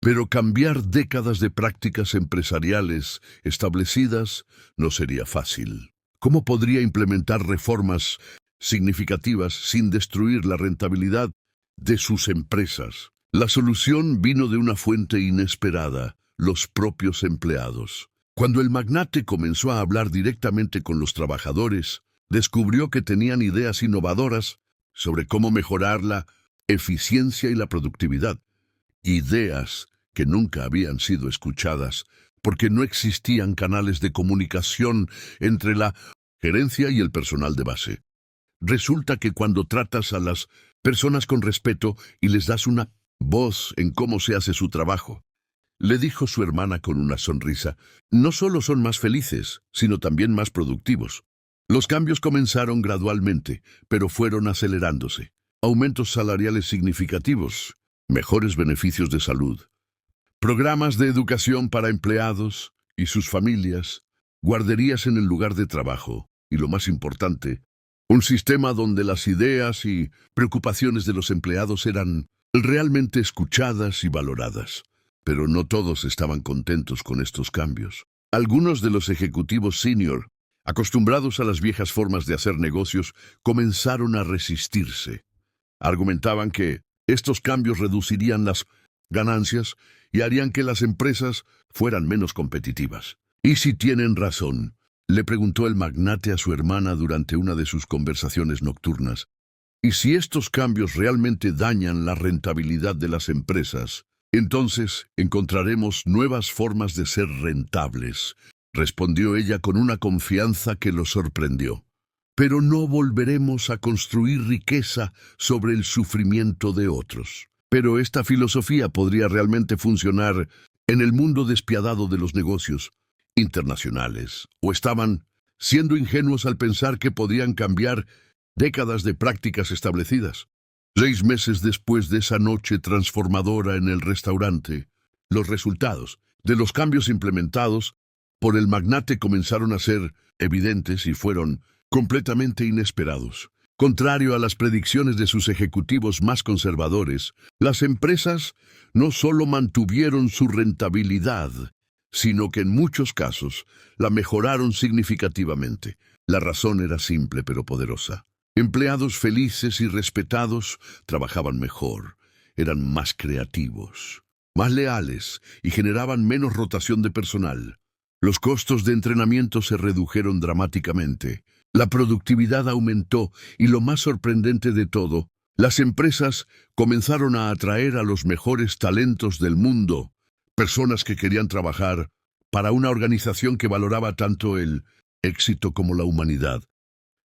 Pero cambiar décadas de prácticas empresariales establecidas no sería fácil. ¿Cómo podría implementar reformas significativas sin destruir la rentabilidad de sus empresas? La solución vino de una fuente inesperada: los propios empleados. Cuando el magnate comenzó a hablar directamente con los trabajadores, descubrió que tenían ideas innovadoras sobre cómo mejorar la eficiencia y la productividad. Ideas que nunca habían sido escuchadas porque no existían canales de comunicación entre la gerencia y el personal de base. Resulta que cuando tratas a las personas con respeto y les das una voz en cómo se hace su trabajo, le dijo su hermana con una sonrisa, no solo son más felices, sino también más productivos. Los cambios comenzaron gradualmente, pero fueron acelerándose. Aumentos salariales significativos, mejores beneficios de salud, programas de educación para empleados y sus familias, guarderías en el lugar de trabajo y, lo más importante, un sistema donde las ideas y preocupaciones de los empleados eran realmente escuchadas y valoradas. Pero no todos estaban contentos con estos cambios. Algunos de los ejecutivos senior, acostumbrados a las viejas formas de hacer negocios, comenzaron a resistirse. Argumentaban que estos cambios reducirían las ganancias y harían que las empresas fueran menos competitivas. ¿Y si tienen razón?, le preguntó el magnate a su hermana durante una de sus conversaciones nocturnas. ¿Y si estos cambios realmente dañan la rentabilidad de las empresas, entonces encontraremos nuevas formas de ser rentables?, respondió ella con una confianza que lo sorprendió. Pero no volveremos a construir riqueza sobre el sufrimiento de otros. Pero esta filosofía podría realmente funcionar en el mundo despiadado de los negocios internacionales, o estaban siendo ingenuos al pensar que podían cambiar décadas de prácticas establecidas. 6 meses después de esa noche transformadora en el restaurante, los resultados de los cambios implementados por el magnate comenzaron a ser evidentes y fueron completamente inesperados. Contrario a las predicciones de sus ejecutivos más conservadores, las empresas no solo mantuvieron su rentabilidad, sino que en muchos casos la mejoraron significativamente. La razón era simple pero poderosa. Empleados felices y respetados trabajaban mejor, eran más creativos, más leales y generaban menos rotación de personal. Los costos de entrenamiento se redujeron dramáticamente, la productividad aumentó y, lo más sorprendente de todo, las empresas comenzaron a atraer a los mejores talentos del mundo, personas que querían trabajar para una organización que valoraba tanto el éxito como la humanidad.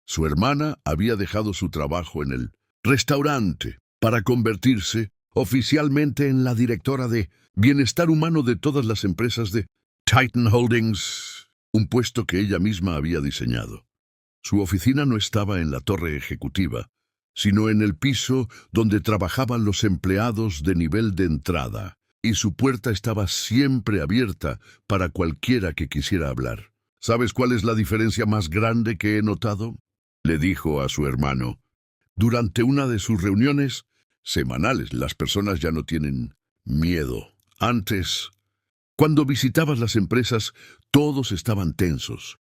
Su hermana había dejado su trabajo en el restaurante para convertirse oficialmente en la directora de bienestar humano de todas las empresas de Titan Holdings, un puesto que ella misma había diseñado. Su oficina no estaba en la torre ejecutiva, sino en el piso donde trabajaban los empleados de nivel de entrada, y su puerta estaba siempre abierta para cualquiera que quisiera hablar. ¿Sabes cuál es la diferencia más grande que he notado?, le dijo a su hermano. Durante una de sus reuniones semanales, las personas ya no tienen miedo. Antes, cuando visitabas las empresas, todos estaban tensos,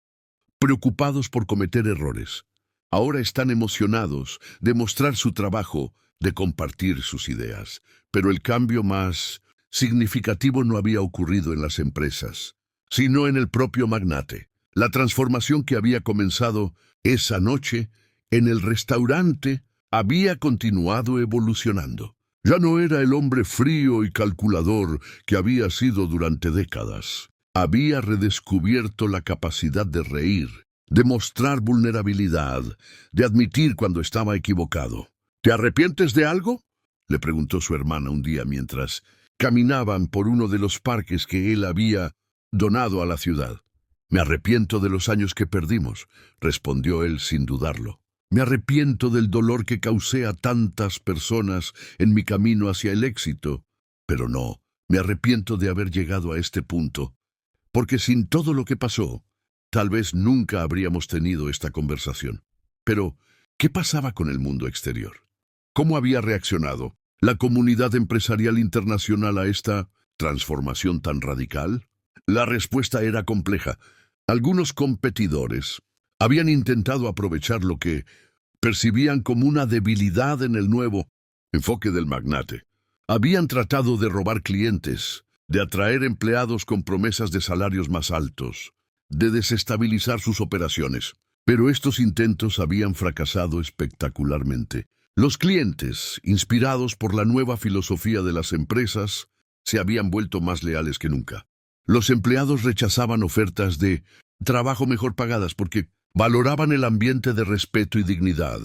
preocupados por cometer errores. Ahora están emocionados de mostrar su trabajo, de compartir sus ideas. Pero el cambio más significativo no había ocurrido en las empresas, sino en el propio magnate. La transformación que había comenzado esa noche en el restaurante había continuado evolucionando. Ya no era el hombre frío y calculador que había sido durante décadas. Había redescubierto la capacidad de reír, de mostrar vulnerabilidad, de admitir cuando estaba equivocado. ¿Te arrepientes de algo?, le preguntó su hermana un día mientras caminaban por uno de los parques que él había donado a la ciudad. «Me arrepiento de los años que perdimos», respondió él sin dudarlo. «Me arrepiento del dolor que causé a tantas personas en mi camino hacia el éxito. Pero no, me arrepiento de haber llegado a este punto, porque sin todo lo que pasó, tal vez nunca habríamos tenido esta conversación». Pero, ¿qué pasaba con el mundo exterior? ¿Cómo había reaccionado la comunidad empresarial internacional a esta transformación tan radical? La respuesta era compleja. Algunos competidores habían intentado aprovechar lo que percibían como una debilidad en el nuevo enfoque del magnate. Habían tratado de robar clientes, de atraer empleados con promesas de salarios más altos, de desestabilizar sus operaciones. Pero estos intentos habían fracasado espectacularmente. Los clientes, inspirados por la nueva filosofía de las empresas, se habían vuelto más leales que nunca. Los empleados rechazaban ofertas de trabajo mejor pagadas porque Valoraban el ambiente de respeto y dignidad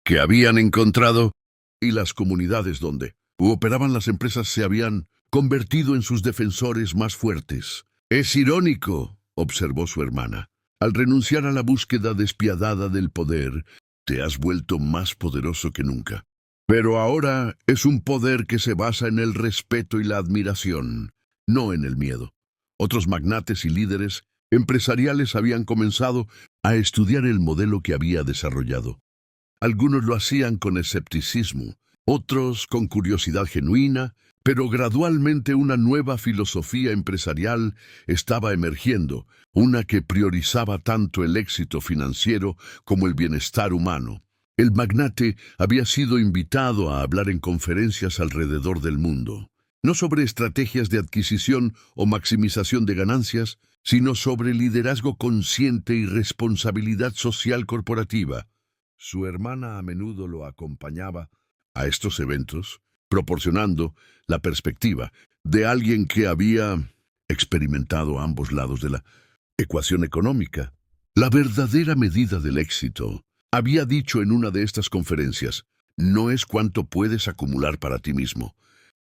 que habían encontrado y las comunidades donde operaban las empresas se habían convertido en sus defensores más fuertes. Es irónico, observó su hermana. Al renunciar a la búsqueda despiadada del poder, te has vuelto más poderoso que nunca. Pero ahora es un poder que se basa en el respeto y la admiración, no en el miedo. Otros magnates y líderes empresariales habían comenzado a estudiar el modelo que había desarrollado. Algunos lo hacían con escepticismo, otros con curiosidad genuina, pero gradualmente una nueva filosofía empresarial estaba emergiendo, una que priorizaba tanto el éxito financiero como el bienestar humano. El magnate había sido invitado a hablar en conferencias alrededor del mundo, no sobre estrategias de adquisición o maximización de ganancias, sino sobre liderazgo consciente y responsabilidad social corporativa. Su hermana a menudo lo acompañaba a estos eventos, proporcionando la perspectiva de alguien que había experimentado ambos lados de la ecuación económica. La verdadera medida del éxito, había dicho en una de estas conferencias, no es cuánto puedes acumular para ti mismo,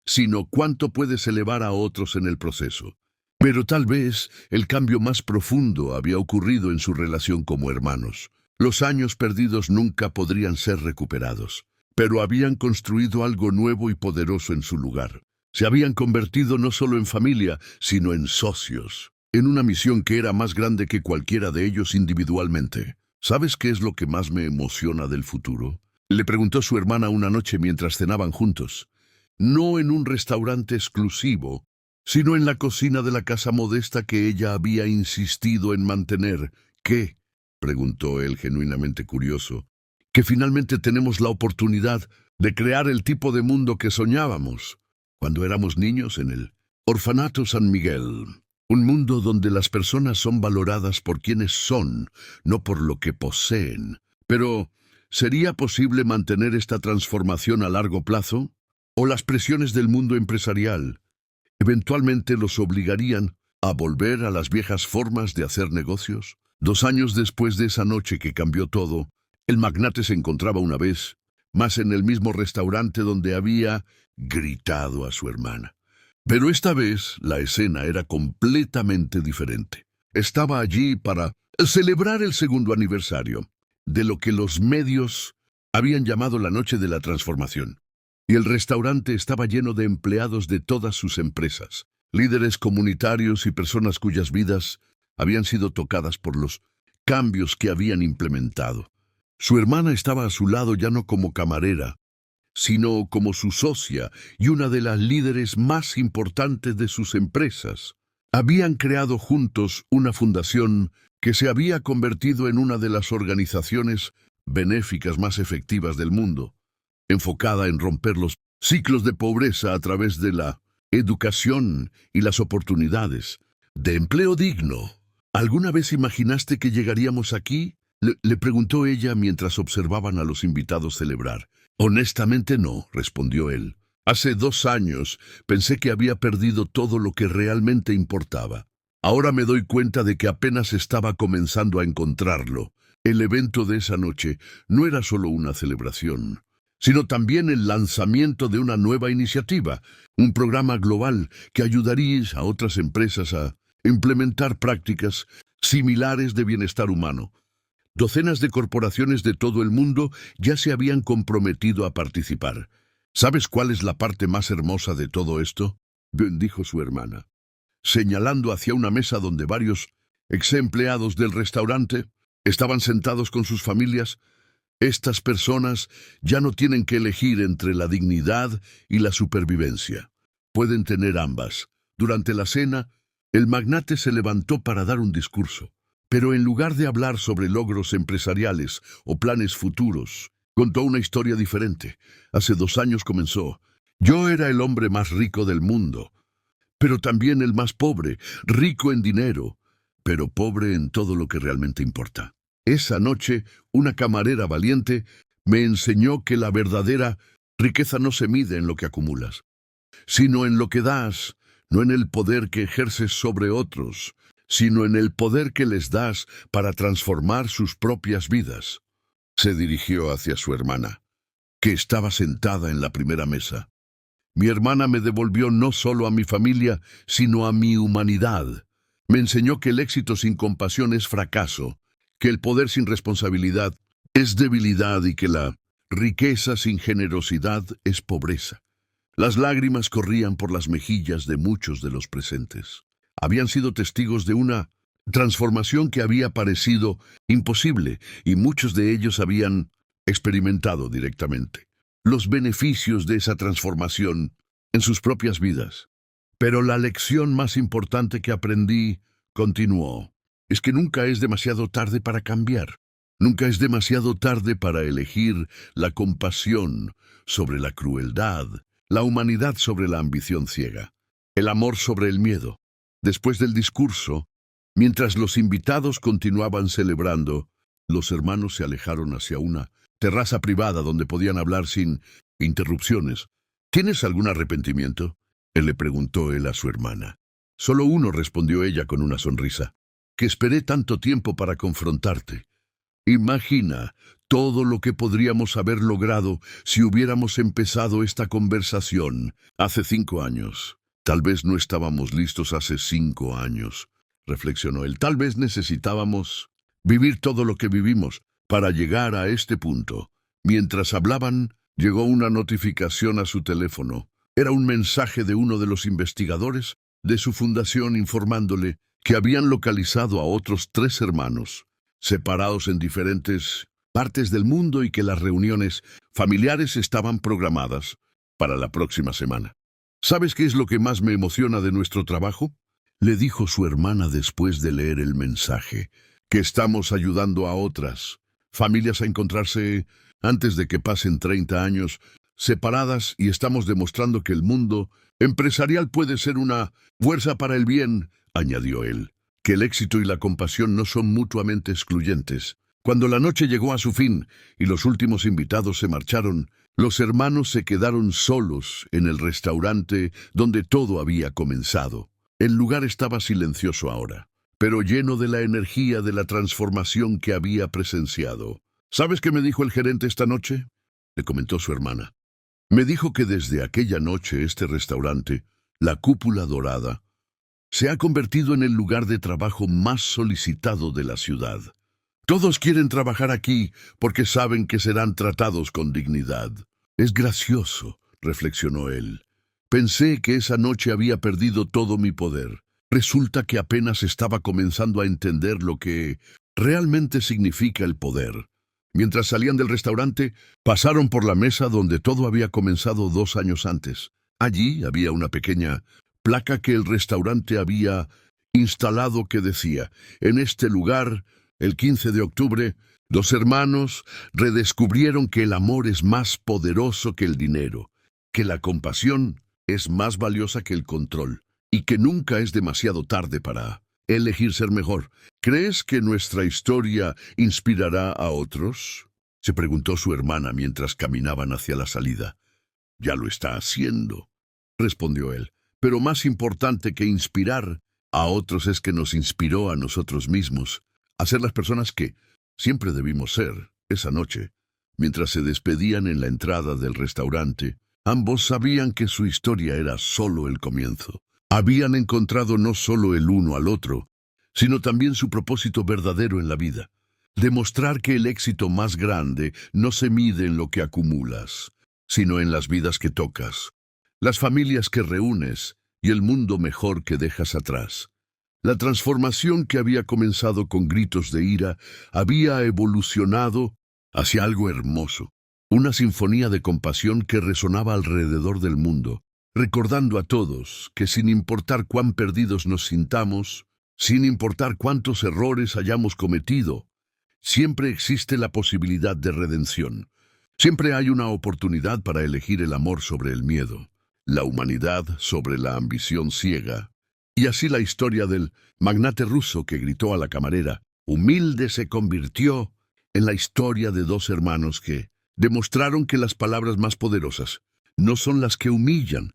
sino cuánto puedes elevar a otros en el proceso. Pero tal vez el cambio más profundo había ocurrido en su relación como hermanos. Los años perdidos nunca podrían ser recuperados, pero habían construido algo nuevo y poderoso en su lugar. Se habían convertido no solo en familia, sino en socios, en una misión que era más grande que cualquiera de ellos individualmente. ¿Sabes qué es lo que más me emociona del futuro?, le preguntó su hermana una noche mientras cenaban juntos. No en un restaurante exclusivo, sino en la cocina de la casa modesta que ella había insistido en mantener. ¿Qué?, preguntó él genuinamente curioso. Que finalmente tenemos la oportunidad de crear el tipo de mundo que soñábamos cuando éramos niños en el Orfanato San Miguel. Un mundo donde las personas son valoradas por quienes son, no por lo que poseen. Pero, ¿sería posible mantener esta transformación a largo plazo? ¿O las presiones del mundo empresarial eventualmente los obligarían a volver a las viejas formas de hacer negocios? 2 años después de esa noche que cambió todo, el magnate se encontraba una vez más en el mismo restaurante donde había gritado a su hermana. Pero esta vez la escena era completamente diferente. Estaba allí para celebrar el 2º aniversario de lo que los medios habían llamado la Noche de la Transformación. Y el restaurante estaba lleno de empleados de todas sus empresas, líderes comunitarios y personas cuyas vidas habían sido tocadas por los cambios que habían implementado. Su hermana estaba a su lado ya no como camarera, sino como su socia y una de las líderes más importantes de sus empresas. Habían creado juntos una fundación que se había convertido en una de las organizaciones benéficas más efectivas del mundo, enfocada en romper los ciclos de pobreza a través de la educación y las oportunidades de empleo digno. ¿Alguna vez imaginaste que llegaríamos aquí?, le preguntó ella mientras observaban a los invitados celebrar. Honestamente no, respondió él. Hace 2 años pensé que había perdido todo lo que realmente importaba. Ahora me doy cuenta de que apenas estaba comenzando a encontrarlo. El evento de esa noche no era solo una celebración, sino también el lanzamiento de una nueva iniciativa, un programa global que ayudaría a otras empresas a implementar prácticas similares de bienestar humano. Docenas de corporaciones de todo el mundo ya se habían comprometido a participar. ¿Sabes cuál es la parte más hermosa de todo esto?, dijo su hermana, señalando hacia una mesa donde varios ex empleados del restaurante estaban sentados con sus familias. Estas personas ya no tienen que elegir entre la dignidad y la supervivencia. Pueden tener ambas. Durante la cena, el magnate se levantó para dar un discurso. Pero en lugar de hablar sobre logros empresariales o planes futuros, contó una historia diferente. Hace 2 años comenzó. Yo era el hombre más rico del mundo, pero también el más pobre, rico en dinero, pero pobre en todo lo que realmente importa. Esa noche, una camarera valiente me enseñó que la verdadera riqueza no se mide en lo que acumulas, sino en lo que das, no en el poder que ejerces sobre otros, sino en el poder que les das para transformar sus propias vidas. Se dirigió hacia su hermana, que estaba sentada en la primera mesa. Mi hermana me devolvió no solo a mi familia, sino a mi humanidad. Me enseñó que el éxito sin compasión es fracaso, que el poder sin responsabilidad es debilidad y que la riqueza sin generosidad es pobreza. Las lágrimas corrían por las mejillas de muchos de los presentes. Habían sido testigos de una transformación que había parecido imposible y muchos de ellos habían experimentado directamente los beneficios de esa transformación en sus propias vidas. Pero la lección más importante que aprendí, continuó, es que nunca es demasiado tarde para cambiar. Nunca es demasiado tarde para elegir la compasión sobre la crueldad, la humanidad sobre la ambición ciega, el amor sobre el miedo. Después del discurso, mientras los invitados continuaban celebrando, los hermanos se alejaron hacia una terraza privada donde podían hablar sin interrupciones. ¿Tienes algún arrepentimiento?, le preguntó él a su hermana. Solo uno, respondió ella con una sonrisa, que esperé tanto tiempo para confrontarte. Imagina todo lo que podríamos haber logrado si hubiéramos empezado esta conversación hace 5 años. Tal vez no estábamos listos hace 5 años, reflexionó él. Tal vez necesitábamos vivir todo lo que vivimos para llegar a este punto. Mientras hablaban, llegó una notificación a su teléfono. Era un mensaje de uno de los investigadores de su fundación informándole que habían localizado a otros 3 hermanos, separados en diferentes partes del mundo y que las reuniones familiares estaban programadas para la próxima semana. ¿Sabes qué es lo que más me emociona de nuestro trabajo?, le dijo su hermana después de leer el mensaje. Que estamos ayudando a otras familias a encontrarse antes de que pasen 30 años separadas y estamos demostrando que el mundo empresarial puede ser una fuerza para el bien, añadió él, que el éxito y la compasión no son mutuamente excluyentes. Cuando la noche llegó a su fin y los últimos invitados se marcharon, los hermanos se quedaron solos en el restaurante donde todo había comenzado. El lugar estaba silencioso ahora, pero lleno de la energía de la transformación que había presenciado. ¿Sabes qué me dijo el gerente esta noche?, le comentó su hermana. Me dijo que desde aquella noche este restaurante, la Cúpula Dorada, se ha convertido en el lugar de trabajo más solicitado de la ciudad. Todos quieren trabajar aquí porque saben que serán tratados con dignidad. Es gracioso, reflexionó él. Pensé que esa noche había perdido todo mi poder. Resulta que apenas estaba comenzando a entender lo que realmente significa el poder. Mientras salían del restaurante, pasaron por la mesa donde todo había comenzado 2 años antes. Allí había una pequeña placa que el restaurante había instalado que decía: en este lugar, el 15 de octubre, 2 hermanos redescubrieron que el amor es más poderoso que el dinero, que la compasión es más valiosa que el control y que nunca es demasiado tarde para elegir ser mejor. ¿Crees que nuestra historia inspirará a otros?, se preguntó su hermana mientras caminaban hacia la salida. Ya lo está haciendo, respondió él. Pero más importante que inspirar a otros es que nos inspiró a nosotros mismos a ser las personas que siempre debimos ser. Esa noche, mientras se despedían en la entrada del restaurante, ambos sabían que su historia era solo el comienzo. Habían encontrado no solo el uno al otro, sino también su propósito verdadero en la vida. Demostrar que el éxito más grande no se mide en lo que acumulas, sino en las vidas que tocas, las familias que reúnes y el mundo mejor que dejas atrás. La transformación que había comenzado con gritos de ira había evolucionado hacia algo hermoso, una sinfonía de compasión que resonaba alrededor del mundo, recordando a todos que sin importar cuán perdidos nos sintamos, sin importar cuántos errores hayamos cometido, siempre existe la posibilidad de redención. Siempre hay una oportunidad para elegir el amor sobre el miedo, la humanidad sobre la ambición ciega. Y así la historia del magnate ruso que gritó a la camarera, humilde, se convirtió en la historia de 2 hermanos que demostraron que las palabras más poderosas no son las que humillan,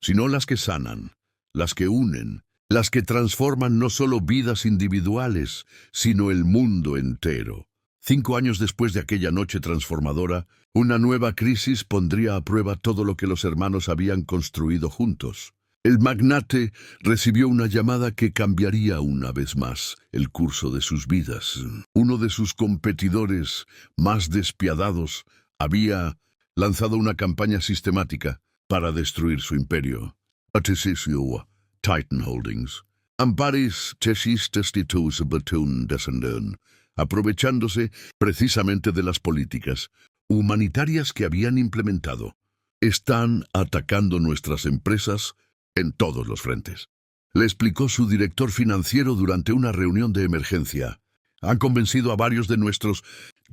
sino las que sanan, las que unen las que transforman no solo vidas individuales, sino el mundo entero. 5 años después de aquella noche transformadora, una nueva crisis pondría a prueba todo lo que los hermanos habían construido juntos. El magnate recibió una llamada que cambiaría una vez más el curso de sus vidas. Uno de sus competidores más despiadados había lanzado una campaña sistemática para destruir su imperio. Atisisio, Titan Holdings. Amparis tesis testitus batun descenden, aprovechándose precisamente de las políticas humanitarias que habían implementado. Están atacando nuestras empresas en todos los frentes. Le explicó su director financiero durante una reunión de emergencia. Han convencido a varios de nuestros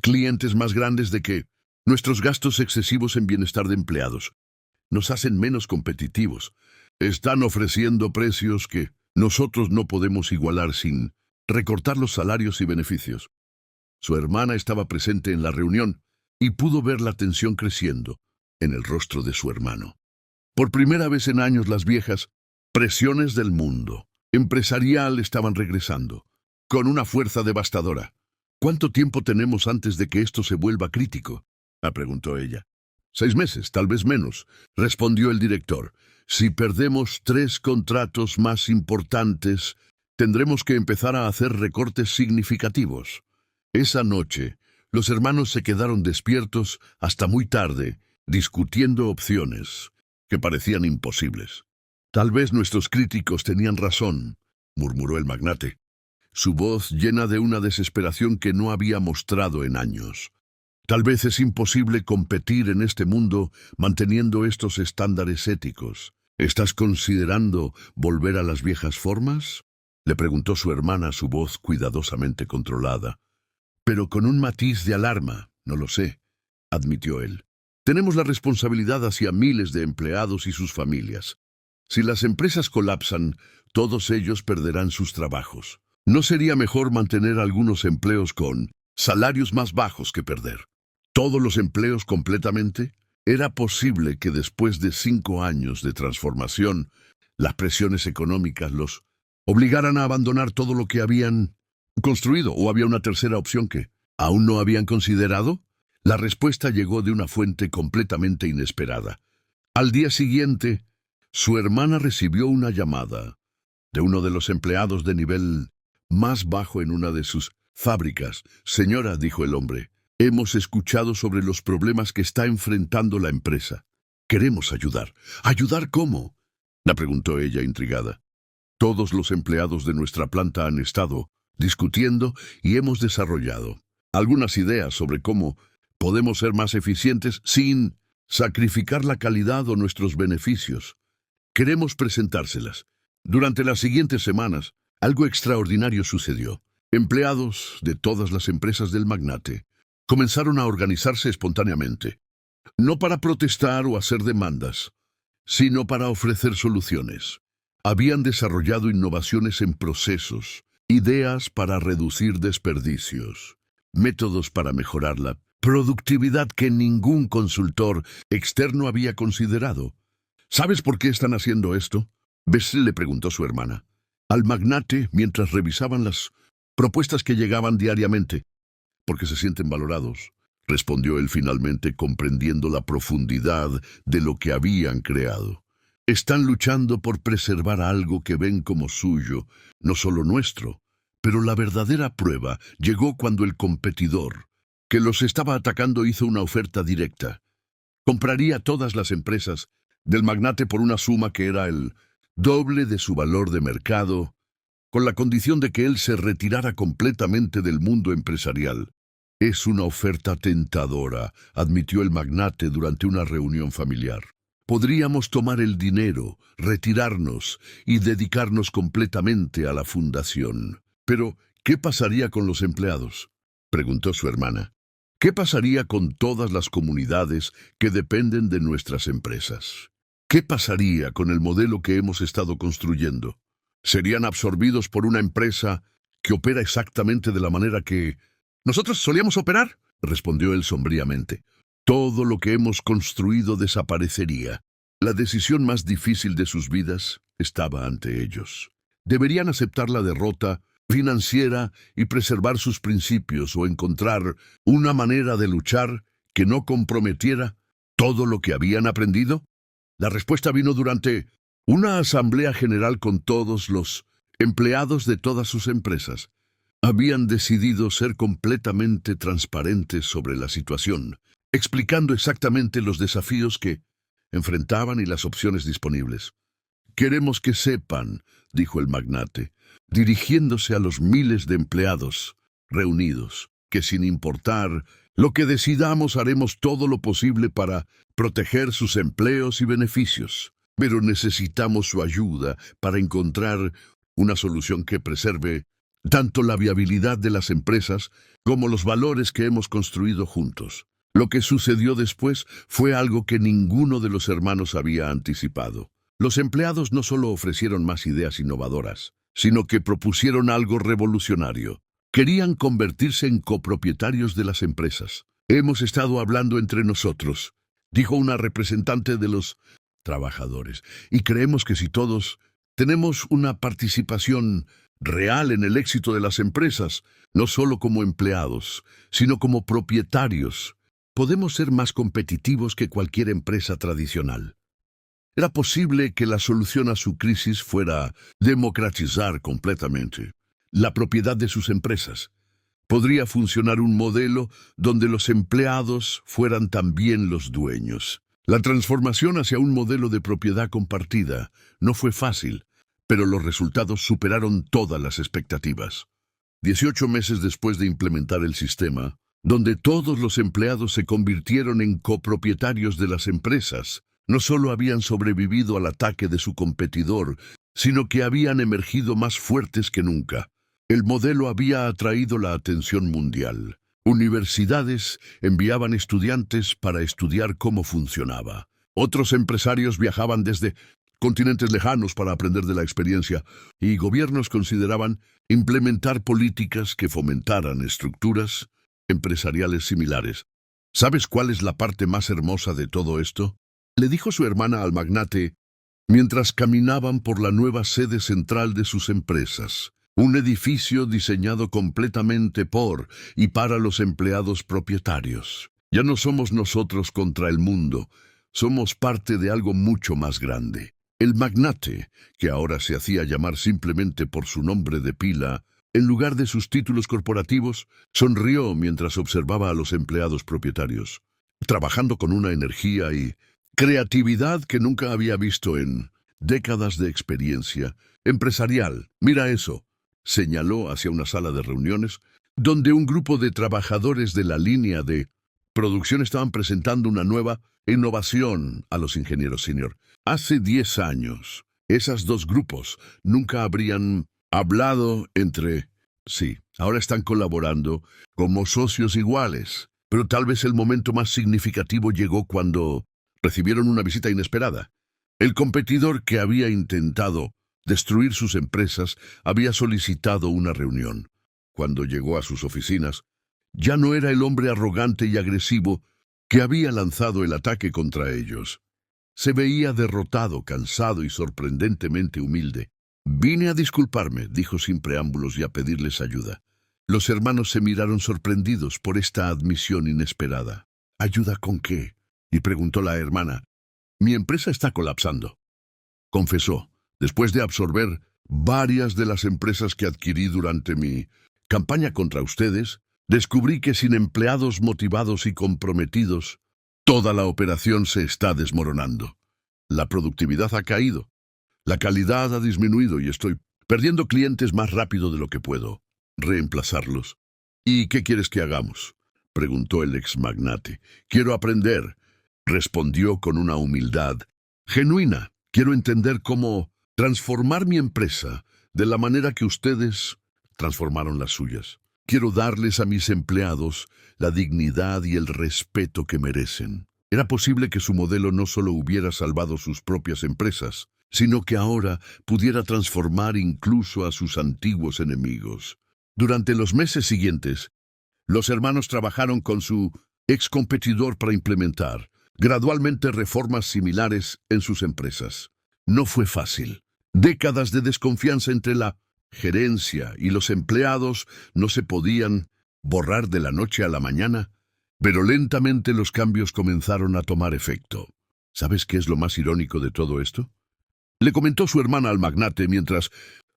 clientes más grandes de que nuestros gastos excesivos en bienestar de empleados nos hacen menos competitivos. Están ofreciendo precios que nosotros no podemos igualar sin recortar los salarios y beneficios. Su hermana estaba presente en la reunión y pudo ver la tensión creciendo en el rostro de su hermano. Por primera vez en años las viejas presiones del mundo empresarial estaban regresando, con una fuerza devastadora. ¿Cuánto tiempo tenemos antes de que esto se vuelva crítico?, preguntó ella. 6 meses, tal vez menos, respondió el director. Si perdemos 3 contratos más importantes, tendremos que empezar a hacer recortes significativos. Esa noche, los hermanos se quedaron despiertos hasta muy tarde, discutiendo opciones que parecían imposibles. Tal vez nuestros críticos tenían razón, murmuró el magnate, su voz llena de una desesperación que no había mostrado en años. Tal vez es imposible competir en este mundo manteniendo estos estándares éticos. ¿Estás considerando volver a las viejas formas?, le preguntó su hermana, su voz cuidadosamente controlada. Pero con un matiz de alarma. No lo sé, admitió él. Tenemos la responsabilidad hacia miles de empleados y sus familias. Si las empresas colapsan, todos ellos perderán sus trabajos. ¿No sería mejor mantener algunos empleos con salarios más bajos que perder todos los empleos completamente? Era posible que después de 5 años de transformación, las presiones económicas los obligaran a abandonar todo lo que habían construido, ¿o había una tercera opción que aún no habían considerado? La respuesta llegó de una fuente completamente inesperada. Al día siguiente, su hermana recibió una llamada de uno de los empleados de nivel más bajo en una de sus fábricas. Señora, dijo el hombre, hemos escuchado sobre los problemas que está enfrentando la empresa. Queremos ayudar. ¿Ayudar cómo?, la preguntó ella intrigada. Todos los empleados de nuestra planta han estado discutiendo y hemos desarrollado algunas ideas sobre cómo podemos ser más eficientes sin sacrificar la calidad o nuestros beneficios. Queremos presentárselas. Durante las siguientes semanas, algo extraordinario sucedió. Empleados de todas las empresas del magnate comenzaron a organizarse espontáneamente, no para protestar o hacer demandas, sino para ofrecer soluciones. Habían desarrollado innovaciones en procesos, ideas para reducir desperdicios, métodos para mejorar la productividad que ningún consultor externo había considerado. ¿Sabes por qué están haciendo esto?, Bessel le preguntó su hermana al magnate mientras revisaban las propuestas que llegaban diariamente. Porque se sienten valorados, respondió él finalmente, comprendiendo la profundidad de lo que habían creado. Están luchando por preservar algo que ven como suyo, no solo nuestro, pero la verdadera prueba llegó cuando el competidor que los estaba atacando hizo una oferta directa. Compraría todas las empresas del magnate por una suma que era el doble de su valor de mercado, con la condición de que él se retirara completamente del mundo empresarial. Es una oferta tentadora, admitió el magnate durante una reunión familiar. Podríamos tomar el dinero, retirarnos y dedicarnos completamente a la fundación. Pero, ¿qué pasaría con los empleados?, preguntó su hermana. ¿Qué pasaría con todas las comunidades que dependen de nuestras empresas? ¿Qué pasaría con el modelo que hemos estado construyendo? ¿Serían absorbidos por una empresa que opera exactamente de la manera que nosotros solíamos operar?, respondió él sombríamente. Todo lo que hemos construido desaparecería. La decisión más difícil de sus vidas estaba ante ellos. Deberían aceptar la derrota financiera y preservar sus principios o encontrar una manera de luchar que no comprometiera todo lo que habían aprendido. La respuesta vino durante una asamblea general con todos los empleados de todas sus empresas. Habían decidido ser completamente transparentes sobre la situación, explicando exactamente los desafíos que enfrentaban y las opciones disponibles. «Queremos que sepan», dijo el magnate, dirigiéndose a los miles de empleados reunidos, «que sin importar lo que decidamos haremos todo lo posible para proteger sus empleos y beneficios. Pero necesitamos su ayuda para encontrar una solución que preserve tanto la viabilidad de las empresas como los valores que hemos construido juntos». Lo que sucedió después fue algo que ninguno de los hermanos había anticipado. Los empleados no solo ofrecieron más ideas innovadoras, sino que propusieron algo revolucionario. Querían convertirse en copropietarios de las empresas. «Hemos estado hablando entre nosotros», dijo una representante de los trabajadores, «y creemos que si todos tenemos una participación real en el éxito de las empresas, no solo como empleados, sino como propietarios, podemos ser más competitivos que cualquier empresa tradicional». Era posible que la solución a su crisis fuera democratizar completamente la propiedad de sus empresas. Podría funcionar un modelo donde los empleados fueran también los dueños. La transformación hacia un modelo de propiedad compartida no fue fácil, pero los resultados superaron todas las expectativas. 18 meses después de implementar el sistema, donde todos los empleados se convirtieron en copropietarios de las empresas, no solo habían sobrevivido al ataque de su competidor, sino que habían emergido más fuertes que nunca. El modelo había atraído la atención mundial. Universidades enviaban estudiantes para estudiar cómo funcionaba. Otros empresarios viajaban desde continentes lejanos para aprender de la experiencia, y gobiernos consideraban implementar políticas que fomentaran estructuras empresariales similares. ¿Sabes cuál es la parte más hermosa de todo esto?, le dijo su hermana al magnate mientras caminaban por la nueva sede central de sus empresas, un edificio diseñado completamente por y para los empleados propietarios. Ya no somos nosotros contra el mundo, somos parte de algo mucho más grande. El magnate, que ahora se hacía llamar simplemente por su nombre de pila, en lugar de sus títulos corporativos, sonrió mientras observaba a los empleados propietarios, trabajando con una energía y creatividad que nunca había visto en décadas de experiencia empresarial. «Mira eso», señaló hacia una sala de reuniones, donde un grupo de trabajadores de la línea de producción estaban presentando una nueva innovación a los ingenieros senior. Hace 10 años, esos dos grupos nunca habrían hablado entre sí. Ahora están colaborando como socios iguales. Pero tal vez el momento más significativo llegó cuando recibieron una visita inesperada. El competidor que había intentado destruir sus empresas había solicitado una reunión. Cuando llegó a sus oficinas, ya no era el hombre arrogante y agresivo que había lanzado el ataque contra ellos. Se veía derrotado, cansado y sorprendentemente humilde. «Vine a disculparme», dijo sin preámbulos, «y a pedirles ayuda». Los hermanos se miraron sorprendidos por esta admisión inesperada. «¿Ayuda con qué?», y preguntó la hermana. «Mi empresa está colapsando», confesó, «después de absorber varias de las empresas que adquirí durante mi campaña contra ustedes. Descubrí que sin empleados motivados y comprometidos, toda la operación se está desmoronando. La productividad ha caído, la calidad ha disminuido y estoy perdiendo clientes más rápido de lo que puedo reemplazarlos». «¿Y qué quieres que hagamos?», preguntó el ex magnate. «Quiero aprender», respondió con una humildad genuina. «Quiero entender cómo transformar mi empresa de la manera que ustedes transformaron las suyas. Quiero darles a mis empleados la dignidad y el respeto que merecen». Era posible que su modelo no solo hubiera salvado sus propias empresas, sino que ahora pudiera transformar incluso a sus antiguos enemigos. Durante los meses siguientes, los hermanos trabajaron con su ex competidor para implementar gradualmente reformas similares en sus empresas. No fue fácil. Décadas de desconfianza entre la gerencia y los empleados no se podían borrar de la noche a la mañana, pero lentamente los cambios comenzaron a tomar efecto. ¿Sabes qué es lo más irónico de todo esto? Le comentó su hermana al magnate mientras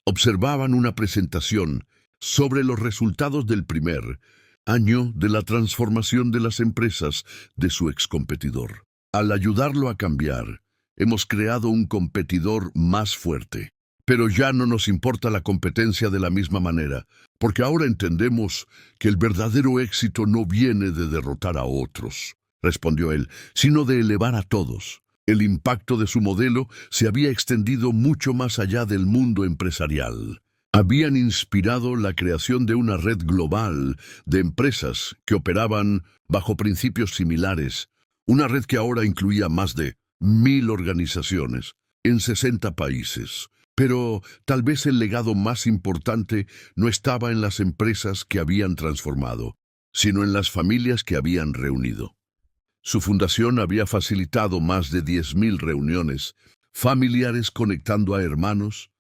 observaban una presentación sobre los resultados del primer año de la transformación de las empresas de su excompetidor. Al ayudarlo a cambiar, hemos creado un competidor más fuerte. Pero ya no nos importa la competencia de la misma manera, porque ahora entendemos que el verdadero éxito no viene de derrotar a otros, respondió él, sino de elevar a todos. El impacto de su modelo se había extendido mucho más allá del mundo empresarial. Habían inspirado la creación de una red global de empresas que operaban bajo principios similares, una red que ahora incluía más de 1000 organizaciones en 60 países. Pero tal vez el legado más importante no estaba en las empresas que habían transformado, sino en las familias que habían reunido. Su fundación había facilitado más de 10.000 reuniones familiares conectando a hermanos,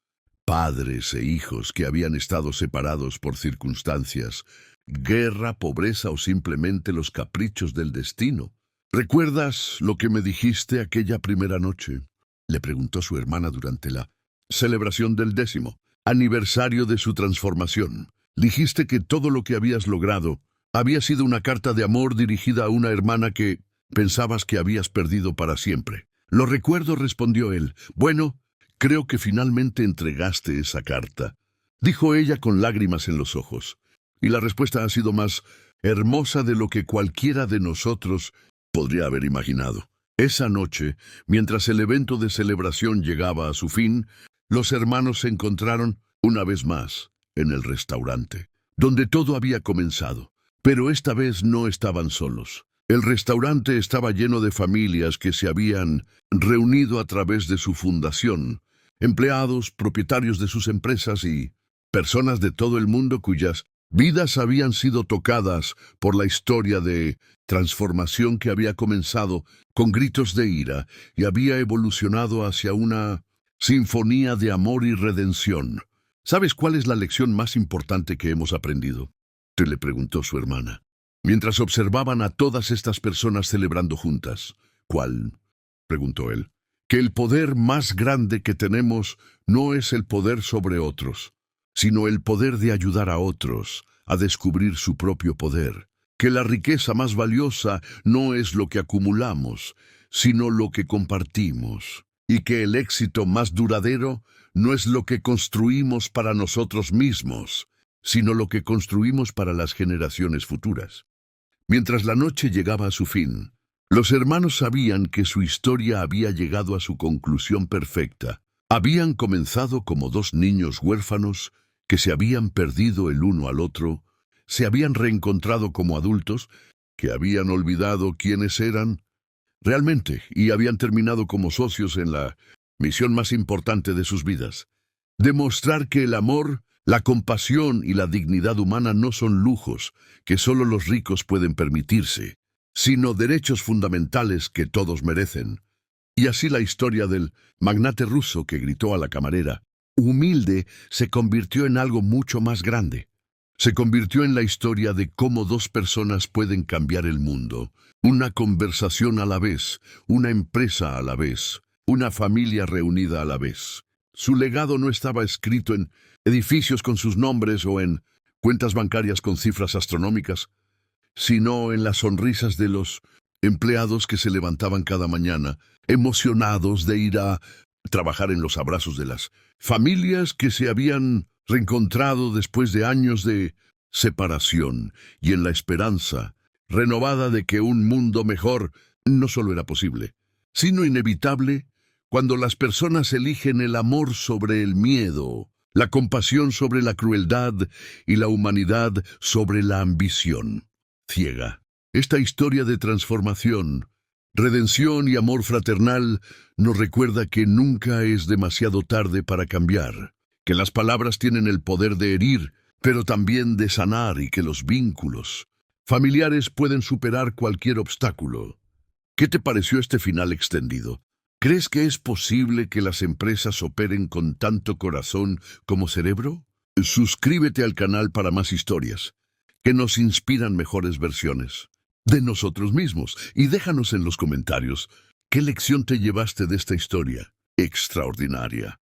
padres e hijos que habían estado separados por circunstancias, guerra, pobreza o simplemente los caprichos del destino. ¿Recuerdas lo que me dijiste aquella primera noche?, le preguntó su hermana durante la celebración del 10º aniversario de su transformación. Dijiste que todo lo que habías logrado había sido una carta de amor dirigida a una hermana que pensabas que habías perdido para siempre. Lo recuerdo, respondió él. Bueno, creo que finalmente entregaste esa carta, dijo ella con lágrimas en los ojos. Y la respuesta ha sido más hermosa de lo que cualquiera de nosotros podría haber imaginado. Esa noche, mientras el evento de celebración llegaba a su fin, los hermanos se encontraron una vez más en el restaurante, donde todo había comenzado. Pero esta vez no estaban solos. El restaurante estaba lleno de familias que se habían reunido a través de su fundación, empleados, propietarios de sus empresas y personas de todo el mundo cuyas vidas habían sido tocadas por la historia de transformación que había comenzado con gritos de ira y había evolucionado hacia una sinfonía de amor y redención. ¿Sabes cuál es la lección más importante que hemos aprendido?, te le preguntó su hermana, mientras observaban a todas estas personas celebrando juntas. ¿Cuál?, preguntó él. Que el poder más grande que tenemos no es el poder sobre otros, sino el poder de ayudar a otros a descubrir su propio poder. Que la riqueza más valiosa no es lo que acumulamos, sino lo que compartimos. Y que el éxito más duradero no es lo que construimos para nosotros mismos, sino lo que construimos para las generaciones futuras. Mientras la noche llegaba a su fin, los hermanos sabían que su historia había llegado a su conclusión perfecta. Habían comenzado como dos niños huérfanos que se habían perdido el uno al otro, se habían reencontrado como adultos, que habían olvidado quiénes eran realmente y habían terminado como socios en la misión más importante de sus vidas: demostrar que el amor, la compasión y la dignidad humana no son lujos que solo los ricos pueden permitirse, sino derechos fundamentales que todos merecen. Y así la historia del magnate ruso que gritó a la camarera, humilde, se convirtió en algo mucho más grande. Se convirtió en la historia de cómo dos personas pueden cambiar el mundo, una conversación a la vez, una empresa a la vez, una familia reunida a la vez. Su legado no estaba escrito en edificios con sus nombres o en cuentas bancarias con cifras astronómicas, sino en las sonrisas de los empleados que se levantaban cada mañana, emocionados de ir a trabajar, en los abrazos de las familias que se habían reencontrado después de años de separación, y en la esperanza renovada de que un mundo mejor no solo era posible, sino inevitable cuando las personas eligen el amor sobre el miedo, la compasión sobre la crueldad y la humanidad sobre la ambición ciega. Esta historia de transformación, redención y amor fraternal nos recuerda que nunca es demasiado tarde para cambiar, que las palabras tienen el poder de herir, pero también de sanar, y que los vínculos familiares pueden superar cualquier obstáculo. ¿Qué te pareció este final extendido? ¿Crees que es posible que las empresas operen con tanto corazón como cerebro? Suscríbete al canal para más historias que nos inspiran mejores versiones de nosotros mismos y déjanos en los comentarios qué lección te llevaste de esta historia extraordinaria.